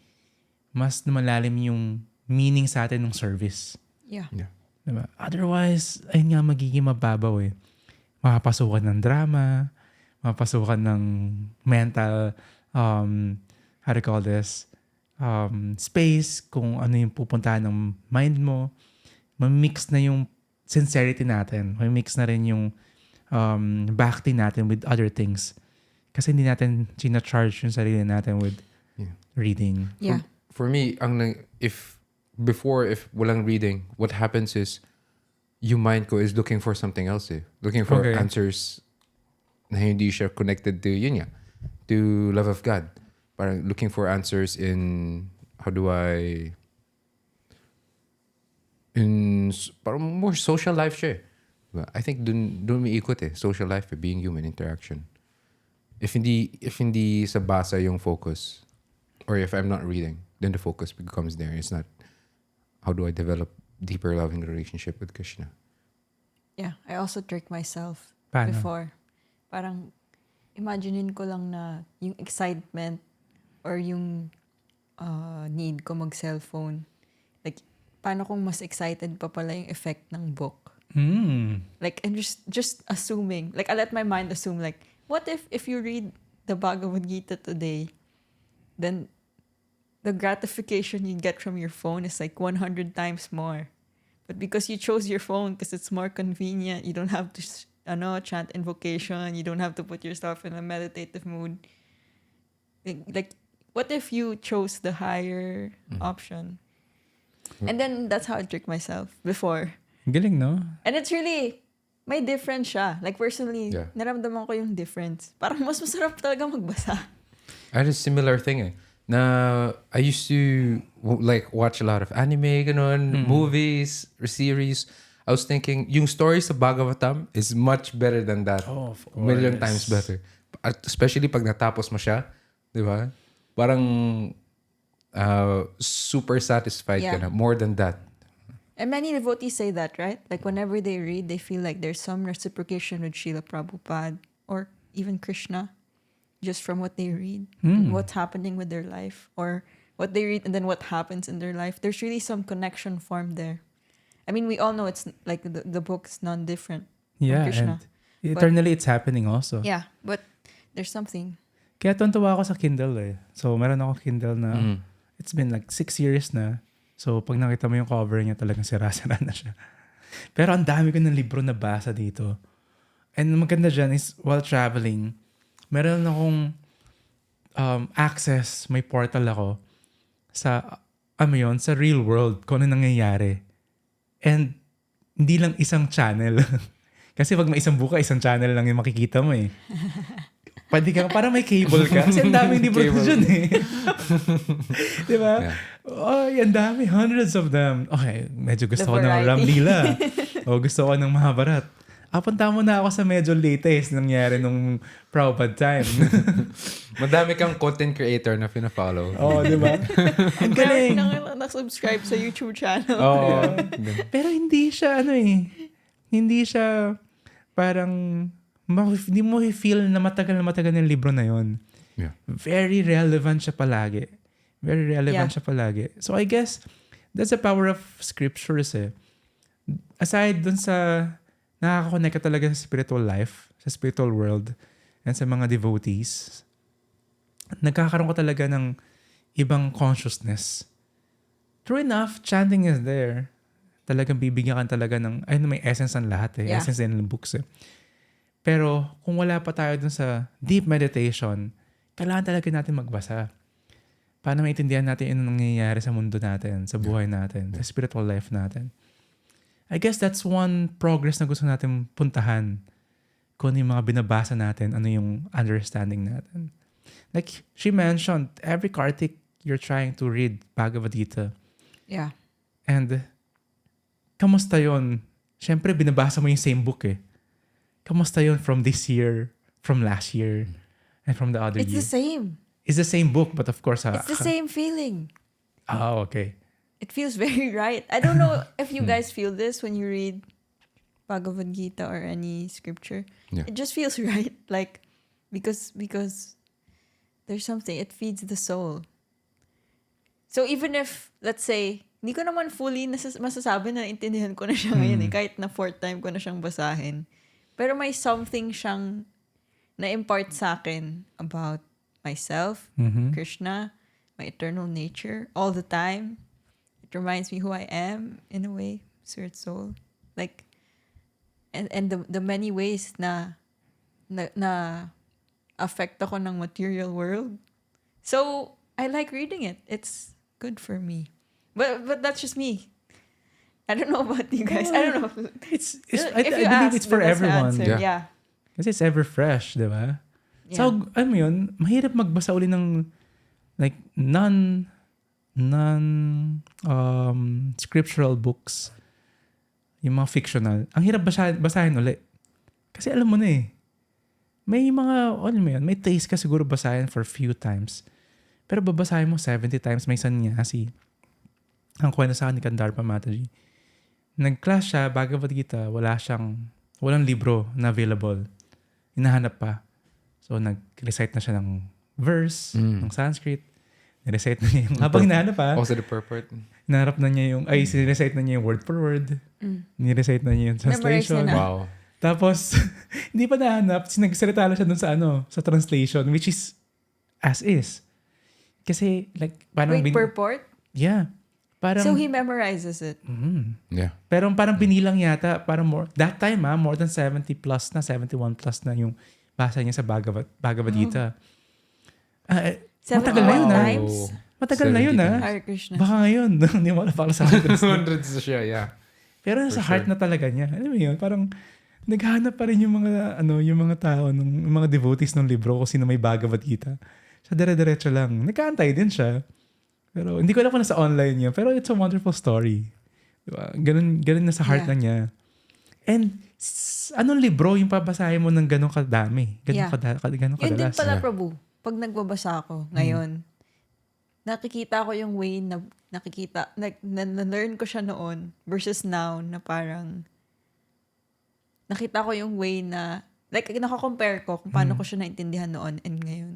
mas lumalalim yung meaning sa atin ng service. Yeah. Diba? Otherwise, ayun nga magiging mababaw eh. Makapasukan ng drama, mapasukan ng mental, how to call this, space, kung ano yung pupuntahan ng mind mo. Mamix na yung sincerity natin. Mamix na rin yung bhakti natin with other things. Kasi hindi natin charge yung sarili natin with Yeah. reading. Yeah. For me, if walang reading, what happens is yung mind ko is looking for something else eh. Looking for Okay. answers na hindi siya connected to yun nga, to love of God. Parang looking for answers in parang more social life siya eh. Diba? I think dun umiikot eh, social life, being human interaction. If hindi sa basa yung focus, or if I'm not reading, then the focus becomes there. It's not how do I develop deeper loving relationship with Krishna. Yeah, I also tricked myself Paano? before. Parang imaginein ko lang na yung excitement or yung need ko mag-cellphone. Like, paano kung mas excited pa pala yung effect ng book? Like, and just assuming. Like, I let my mind assume, like, what if you read the Bhagavad Gita today, then the gratification you get from your phone is like 100 times more. But because you chose your phone because it's more convenient, you don't have to chant invocation, you don't have to put yourself in a meditative mood. Like what if you chose the higher option? And then that's how I tricked myself before. Galing, no? And it's really, may difference siya. Like personally, Yeah. naramdaman ko yung difference. Parang mas masarap talaga magbasa. I had a similar thing eh. Na I used to like watch a lot of anime, ganon, movies, series. I was thinking, yung story sa Bhagavatam is much better than that. Oh, of A million course. times better. At especially pag natapos mo siya, di ba? Parang super satisfied ka Yeah. na. More than that. And many devotees say that, right? Like whenever they read, they feel like there's some reciprocation with Srila Prabhupada or even Krishna just from what they read, what's happening with their life, or what they read and then what happens in their life. There's really some connection formed there. I mean, we all know it's like the book's non-different from Yeah, Krishna. and eternally it's happening also. Yeah, but there's something. Kaya tuntua ako sa Kindle eh. So, meron ako Kindle na it's been like 6 years na. So, pag nakita mo yung cover niya, talagang sira-sira na siya. Pero ang dami ko ng libro na basa dito. And maganda dyan is, while traveling, meron akong access, may portal ako sa, sa real world, kung ano nangyayari. And hindi lang isang channel. Kasi pag may isang buka, isang channel lang yung makikita mo eh. Pwede ka, parang may cable ka. Kasi ang daming libro dyan eh. Di ba? Yeah. Oh, ang dami. Hundreds of them. Okay, medyo gusto The ko ng variety. Ramlila. O gusto ko ng Mahabharat. Punta mo na ako sa medyo latest nangyari nung Prabhupada time. Madami kang content creator na pina-follow. Oo, di ba? Ang galing. Na-subscribe sa YouTube channel. Oo. Pero hindi siya, hindi siya parang, hindi mo feel na matagal yung libro na yon. Yeah. Very relevant siya palagi. Very relevant Yeah. siya palagi. So I guess, that's the power of scriptures eh. Aside dun sa nakaka-connect ka talaga sa spiritual life, sa spiritual world, and sa mga devotees, nagkakaroon ka talaga ng ibang consciousness. True enough, chanting is there. Talagang bibigyan ka talaga ng, may essence ng lahat eh. Yeah. Essence din ng books eh. Pero kung wala pa tayo dun sa deep meditation, kailangan talaga natin magbasa. Paano maintindihan natin yung nangyayari sa mundo natin, sa buhay natin, sa spiritual life natin. I guess that's one progress na gusto natin puntahan. Kung ano yung mga binabasa natin, ano yung understanding natin. Like she mentioned, every Kartik, you're trying to read Bhagavad Gita. Yeah. And, kamusta yun? Siyempre, binabasa mo yung same book eh. Kamusta yun from this year, from last year, and from the other It's year? the same. It's the same book, but of course... It's the same feeling. Oh, okay. It feels very right. I don't know if you guys feel this when you read Bhagavad Gita or any scripture. Yeah. It just feels right. Like, because there's something, it feeds the soul. So even if, let's say, hindi ko naman fully masasabi na intindihan ko na siya ngayon eh, kahit na 4th time ko na siyang basahin. Pero may something siyang na-impart sa akin about myself, Mhm. Krishna, my eternal nature, all the time. It reminds me who I am, in a way, spirit soul. Like, and the many ways na affect ako ng material world. So, I like reading it. It's good for me. But that's just me. I don't know about you guys. I don't know. It's If I you believe ask, it's for that's the everyone. answer. Yeah. Yeah. Kasi it's ever fresh, di ba? Yeah. So, alam mo yun, mahirap magbasa uli ng like scriptural books. Yung mga fictional. Ang hirap basahin uli. Kasi alam mo na eh. May mga, alam mo yun, may taste ka siguro basahin for few times. Pero babasahin mo 70 times. May sannyasi. Ang kwento sa akin ni Kandarpa Mataji. Nag-class siya, Bhagavad Gita, walang libro na available. Hinahanap pa. So, nag-recite na siya ng verse, ng Sanskrit. Nirecite na niya yung, habang hinahanap pa, Also the purport. hinahanap na niya yung, sirecite na niya yung word for word. Nirecite na niya yung Memorize translation. niya na. Wow. Tapos, hindi pa nahanap, nagsalita lang siya dun sa translation, which is as is. Kasi, like, parang... Wait, purport? Yeah. Parang... So he memorizes it. Yeah. Pero parang binilang yata, parang that time more than 70 plus na, 71 plus na yung basa niya sa Bhagavad Gita. Matagal na yun, 71 ah. times? Matagal na yun, 70 ah. Hare Krishna. Baka ngayon, hindi mo alam para sa hundreds. Hundreds na siya, yeah. Pero nasa For heart na talaga niya. Alam mo yun, parang naghahanap pa rin yung mga tao, yung mga devotees ng libro kung sino may Bhagavad Gita. Sa dire-diretso lang. Nagkaantay din siya. Pero hindi ko alam kung nasa online niya. Pero it's a wonderful story. Diba? Ganun na sa heart Yeah. na niya. And anong libro yung pabasahin mo ng ganun kadami? Ganun Yeah. ganun Yun din kadalas? pala, Yeah. Prabhu. Pag nagbabasa ako ngayon, nakikita ko yung way na na-learn ko siya noon versus now na parang nakita ko yung way na like nako-compare ko kung paano ko siya naintindihan noon and ngayon.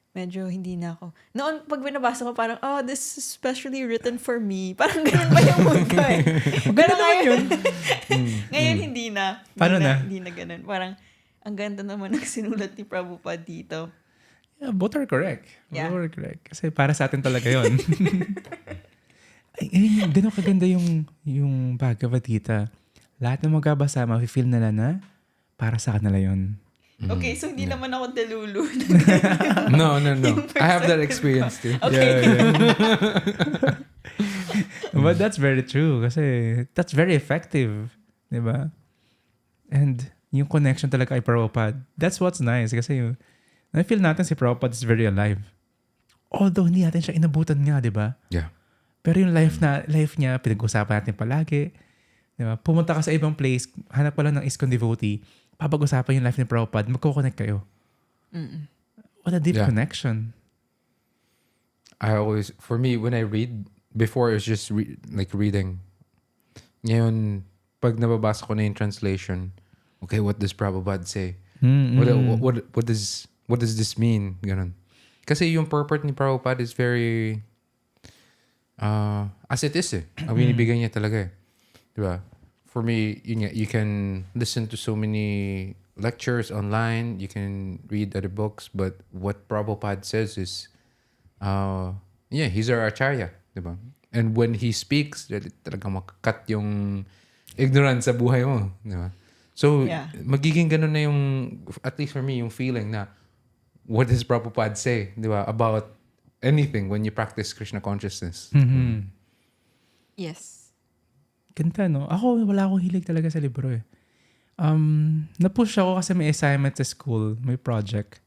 Medyo hindi na ako. Noon, pag binabasa ko, parang, oh, this is specially written for me. Parang ganun pa yung mood ko eh. Pero ngayon, ngayon hindi na. Paano na? Hindi na ganun. Parang, ang ganda naman ng sinulat ni Prabhupada dito. Yeah, both are correct. Yeah. Both are correct. Kasi para sa atin talaga yun. Ganun kaganda yung Bhagavad Gita. Lahat ng magkabasa, mafe-feel nila na para sa kanila yun. Okay, so hindi naman ako delulu. No. I have that experience too. Okay. Yeah. But that's very true kasi that's very effective. Diba? And yung connection talaga kay Prabhupada, that's what's nice kasi na-feel natin si Prabhupada is very alive. Although hindi natin siya inabutan nga, diba? Yeah. Pero yung life niya, pinag-usapan natin palagi. Diba? Pumunta ka sa ibang place, hanap pa lang ng ISKCON devotee, papag-usapan yung life ni Prabhupada, magkoconnect kayo. What a deep Yeah. connection. For me, when I read, before it was just like reading. Ngayon, pag nababasa ko na yung translation, okay, what does Prabhupada say? What does this mean? Ganun. Kasi yung purport ni Prabhupada is very as it is eh. Ang binibigay niya talaga eh. Diba? For me, yun nga, you can listen to so many lectures online, you can read other books, but what Prabhupada says is, he's our acharya, diba? And when he speaks, talagang makakat yung ignorance sa buhay mo, diba? So, Yeah. magiging ganun na yung, at least for me, yung feeling na, what does Prabhupada say, diba? About anything when you practice Krishna consciousness. Yes. Ganda, no? Ako, wala akong hilig talaga sa libro eh. Na-push ako kasi may assignment sa school, may project.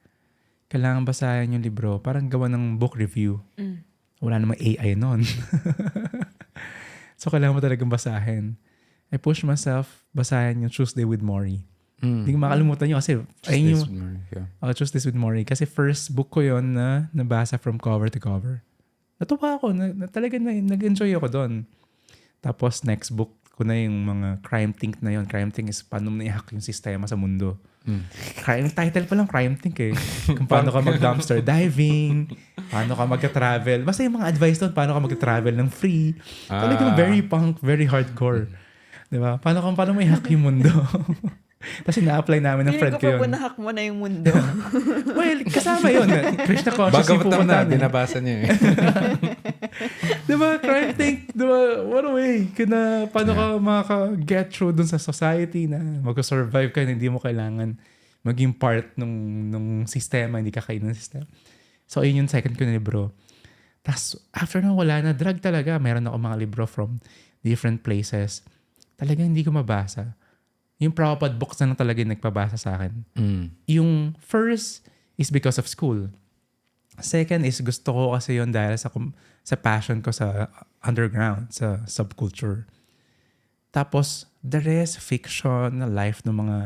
Kailangan basahin yung libro. Parang gawa ng book review. Wala namang AI nun. So, kailangan mo talagang basahin. I push myself, basahin yung Choose Day with Maury. Hindi ko makalimutan yun kasi Choose This with Maury. Kasi first book ko yon na nabasa from cover to cover. Natuwa ako. Talagang nag-enjoy ako doon. Tapos next book ko na yung mga crime think na yun. Crime think is paano mo na-hack yung sistema sa mundo. Crime title pa lang crime think eh. Kung paano ka mag-dumpster diving, paano ka mag-travel. Basta yung mga advice doon, paano ka mag-travel ng free. Talagang very punk, very hardcore. Diba? Paano mo i-hack yung mundo. Tapos ina-apply namin ng Feeling friend ko ko pa yun. bunahak mo na yung mundo. Well, kasama yun. Krishna conscious yung Bhagavatam na, pupuntahan. binabasa niya eh. Diba? Crime think, diba? What a way. Paano ka makaka-get through dun sa society na mag-survive ka na hindi mo kailangan maging part nung sistema, hindi ka kain ng sistema. So, ayun yung second ko na libro. Tapos, after na wala na, drug talaga. Meron ako mga libro from different places. Talaga hindi ko mabasa. Yung Prabhupada books na lang talaga yung nagpabasa sa akin. Yung first is because of school. Second is gusto ko kasi yun dahil sa passion ko sa underground, sa subculture. Tapos, the rest, fiction, life ng mga,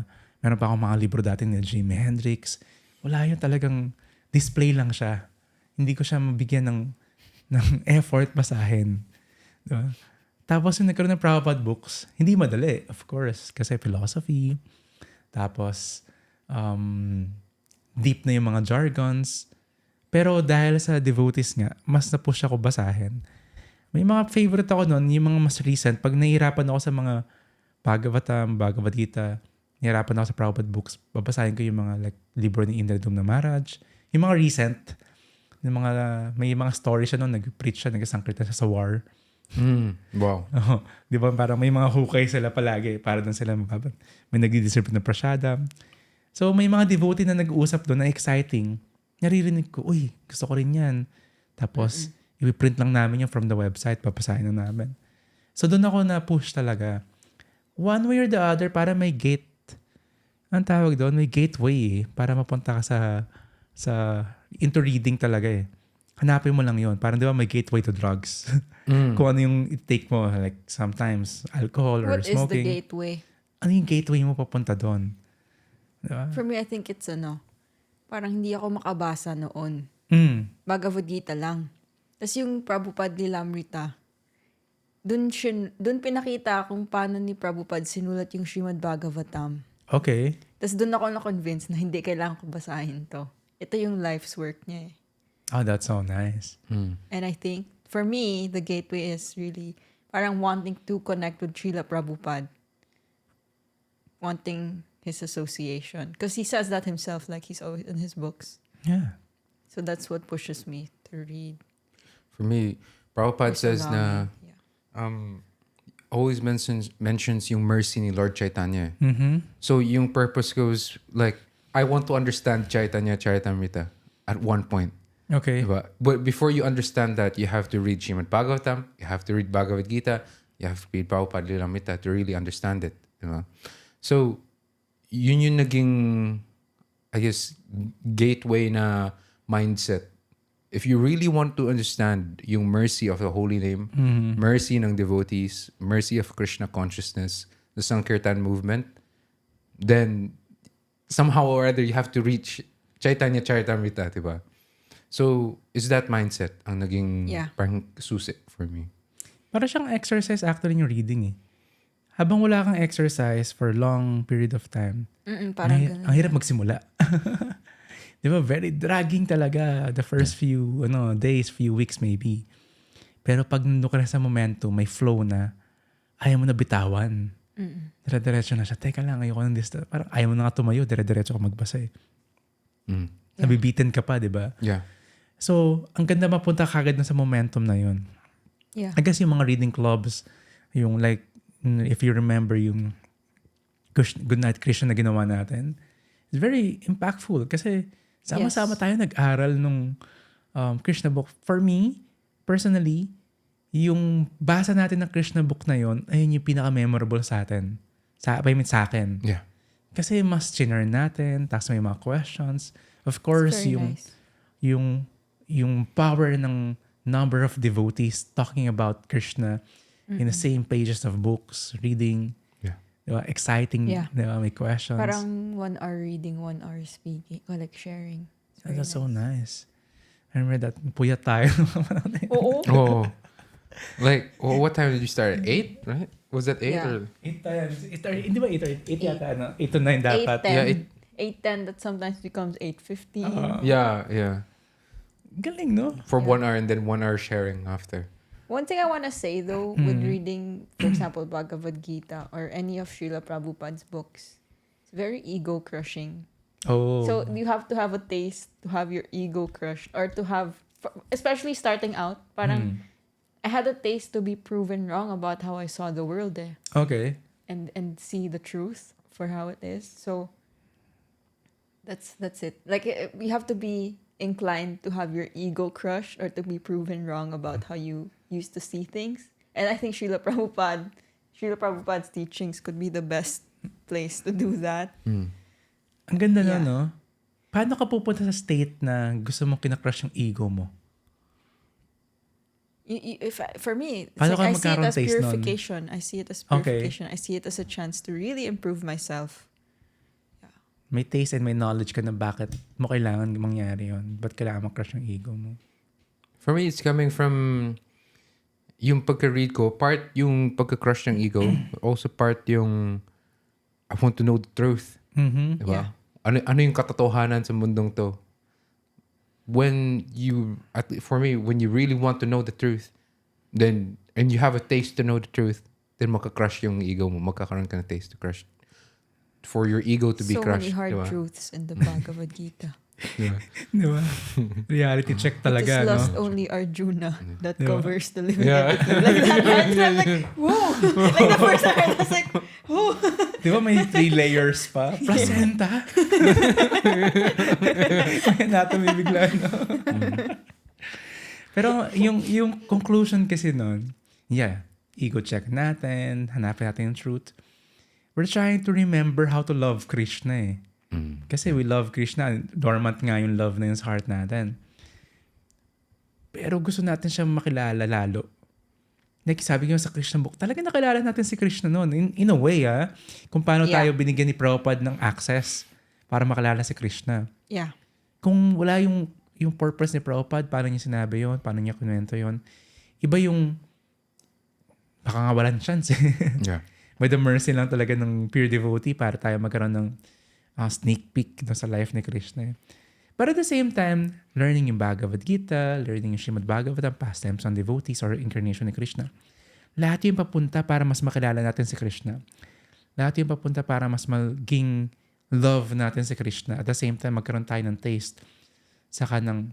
meron pa akong mga libro dati ni Jimi Hendrix. Wala yun talagang display lang siya. Hindi ko siya mabigyan ng effort basahin. Diba? Tapos yung nagkaroon ng Prabhupada books, hindi madali, of course, kasi philosophy. Tapos, deep na yung mga jargons. Pero dahil sa devotees nga, mas na-push ako basahin. May mga favorite ako nun, yung mga mas recent. Pag nahihirapan ako sa mga Bhagavatam, Bhagavad Gita, nahihirapan ako sa Prabhupada books, babasahin ko yung mga like, libro ni Indradumna Maharaj. Yung mga recent, may mga stories siya nun, nag-preach siya, nag-sangkita siya sa war. Wow. Di ba parang may mga hukay sila palagi para doon sila may nag-distribute ng prasadam. So may mga devotee na nag-uusap doon na exciting. Naririnig ko, uy, gusto ko rin yan. Tapos, i-print lang namin yung from the website, papasahin na namin. So doon ako na-push talaga. One way or the other, para may gate. Ang tawag doon, may gateway para mapunta ka sa into reading talaga eh. Hanapin mo lang yun. Parang di ba may gateway to drugs. Kung ano yung take mo, like sometimes alcohol or What is the smoking. gateway? Ano yung gateway mo papunta doon? Diba? For me, I think it's parang hindi ako makabasa noon. Bhagavad Gita lang. Tapos yung Prabhupada Lilamrita, dun pinakita kung paano ni Prabhupada sinulat yung Srimad Bhagavatam. Okay. Tapos dun ako na-convince na hindi kailangan ko basahin to. Ito yung life's work niya eh. Oh, that's so nice. And I think, for me, the gateway is really parang wanting to connect with Srila Prabhupada. Wanting his association. Because he says that himself, like he's always in his books. Yeah. So that's what pushes me to read. For me, Prabhupada There's says a na longing. Yeah. always mentions yung mercy ni Lord Chaitanya. So yung purpose goes like, I want to understand Chaitanya Charitamrita at one point. Okay. Diba? But before you understand that, you have to read Srimad Bhagavatam, you have to read Bhagavad Gita, you have to read Prabhupada Lilamrita to really understand it. Diba? So, yun yung naging, I guess, gateway na mindset. If you really want to understand yung mercy of the holy name, mercy ng devotees, mercy of Krishna consciousness, the Sankirtan movement, then somehow or other you have to reach Chaitanya Charitamrita, diba? So, is that mindset ang naging parang susi for me? Para siyang exercise actually yung reading eh. Habang wala kang exercise for long period of time, Parang ganun. ang hirap magsimula. Di ba? Very dragging talaga the first few days, few weeks maybe. Pero pag nandun ka na sa momentum, may flow na, ayaw mo na bitawan. Dire-diretso na siya. Teka lang, ayoko nang parang ayaw mo na nga tumayo, dire-diretso ka magbasa eh. Nabibitin ka pa, di ba? Yeah. So, ang ganda mapunta kagad na sa momentum na yun. Yeah. I guess yung mga reading clubs, yung like, if you remember yung Goodnight Krishna na ginawa natin, it's very impactful kasi sama-sama tayo nag-aral nung Krishna book. For me, personally, yung basa natin ng Krishna book na yun, ayun yung pinaka-memorable sa atin. Sa akin. Yeah. Kasi mas chinern natin, tapos may mga questions. Of course, Very yung nice. yung power ng number of devotees talking about Krishna in the same pages of books, reading, Yeah. diba? Exciting, Yeah. diba? May questions. Parang 1 hour reading, 1 hour speaking, or like sharing. It's very That's so nice. I remember that, puyat tayo. Oo. Oh. Like, what time did you start? 8, right? Was that 8 Yeah. or? 8 times. Hindi ba 8 or 8 yata, no? 8 to 9 dapat. 8:10. Yeah, 8:10 that sometimes becomes 8:15. Yeah. Galing, no? For 1 hour and then 1 hour sharing after. One thing I want to say though, with reading, for example, Bhagavad Gita or any of Srila Prabhupada's books, it's very ego crushing. Oh. So you have to have a taste to have your ego crushed or to have, especially starting out, parang I had a taste to be proven wrong about how I saw the world Okay. and see the truth for how it is. So that's it. Like you have to be inclined to have your ego crushed or to be proven wrong about how you used to see things. And I think Srila Prabhupada's teachings could be the best place to do that. Ang ganda Yeah. no? Paano ka pupunta sa state na gusto mong kinakrush yung ego mo? For me, it's Paano like ka I see it magkaroon as taste nun? purification. I see it as Okay. purification. I see it as a chance to really improve myself. May taste and may knowledge ka na bakit mo kailangan mangyari yun. Ba't kailangan makrush yung ego mo? For me, it's coming from yung pagka-read ko, part yung pagka-crush ng ego, also part yung I want to know the truth. Mm-hmm. Diba? Ano yung katotohanan sa mundong to? For me, when you really want to know the truth, then, and you have a taste to know the truth, then makakrush yung ego mo. Magkakaroon ka ng taste to crush. For your ego to be So crushed. many hard diba? truths in the Bhagavad Gita. Diba? Di ba? Reality check talaga, It is no? lost only Arjuna that Diba? covers the living Yeah. entity. Like that. And I'm like, whoa! Like the first time I was like, whoa! Di ba may 3 layers pa? Placenta? May anatomy bigla, no? Pero yung conclusion kasi nun, ego check natin, hanapin natin yung truth. We're trying to remember how to love Krishna eh. Kasi we love Krishna. Dormant nga yung love na yun sa heart natin. Pero gusto natin siya makilala lalo. Like sabi ko sa Krishna book, talaga nakilala natin si Krishna noon. In a way, kung paano tayo binigyan ni Prabhupada ng access para makilala si Krishna. Yeah. Kung wala yung purpose ni Prabhupada, paano niya sinabi yun, paano niya kinuwento yun, iba yung baka nga walang chance eh. Yeah. By the mercy lang talaga ng pure devotee para tayo magkaroon ng sneak peek sa life ni Krishna. But at the same time, learning yung Bhagavad Gita, learning yung Srimad Bhagavatam, pastimes on devotees or incarnation ni Krishna. Lahat yung papunta para mas makilala natin si Krishna. Lahat yung papunta para mas maging love natin si Krishna. At the same time, magkaroon tayo ng taste saka ng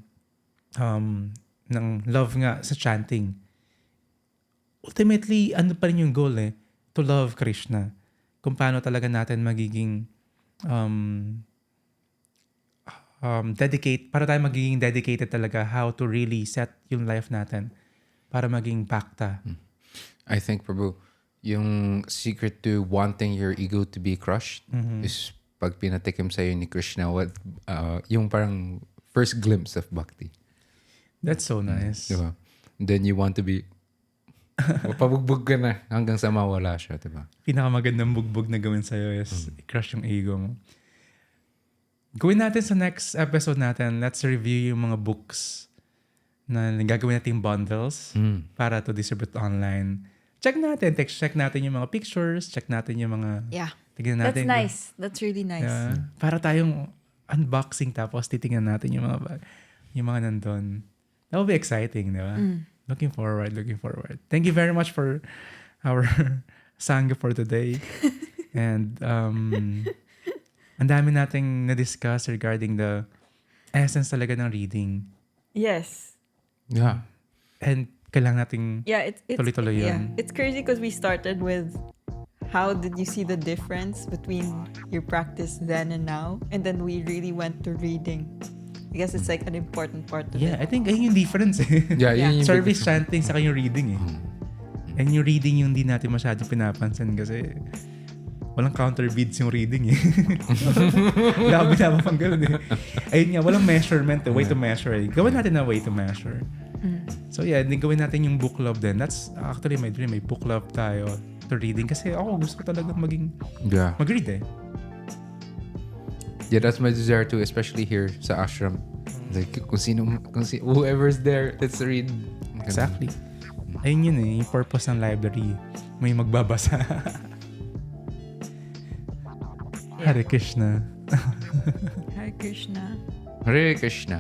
love nga sa chanting. Ultimately, ano pa rin yung goal eh? To love Krishna. Kung paano talaga natin magiging para tayo magiging dedicated talaga how to really set yung life natin para maging bakta. I think, Prabhu, yung secret to wanting your ego to be crushed is pag pinatikim sa'yo ni Krishna, yung parang first glimpse of bhakti. That's so nice. Diba? Then you want to be pabugbog ka na hanggang sa mawala siya, diba? Pinakamagandang bugbog na gawin sa'yo is crush yung ego mo. Gawin natin sa next episode natin, let's review yung mga books na gagawin natin bundles para to distribute online. Check natin yung mga pictures, check natin yung mga... Yeah. Tignan That's natin. nice. That's really nice. Yeah. Para tayong unboxing tapos titingnan natin yung mga nandun. That will be exciting, di ba? Looking forward. Thank you very much for our sangha for today. And ang dami nating na-discuss regarding the essence talaga ng reading. Yes. Yeah. And kailangan nating Yeah, it's tuloy-tuloy yeah. yun. It's crazy because we started with how did you see the difference between your practice then and now, and then we really went to reading. I guess it's like an important part of Yeah, it. I think ayun yung difference eh. Yeah, yun yung Service chanting saka yung reading eh. And yung reading yung hindi natin masyadong pinapansin kasi walang counter beads yung reading eh. Wala akong binabang ganun eh. Ayun nga, walang measurement eh. Way to measure eh. Gawin natin na way to measure. So yeah, gawin natin yung book club din. That's actually my dream. May book club tayo to reading kasi ako gusto ko talagang mag-read eh. Yeah, that's my desire too, especially here sa ashram. Like, whoever's there, let's read. Exactly. Ayun yun eh, yung purpose ng library. May magbabasa. Hare Krishna. Hare Krishna. Hare Krishna.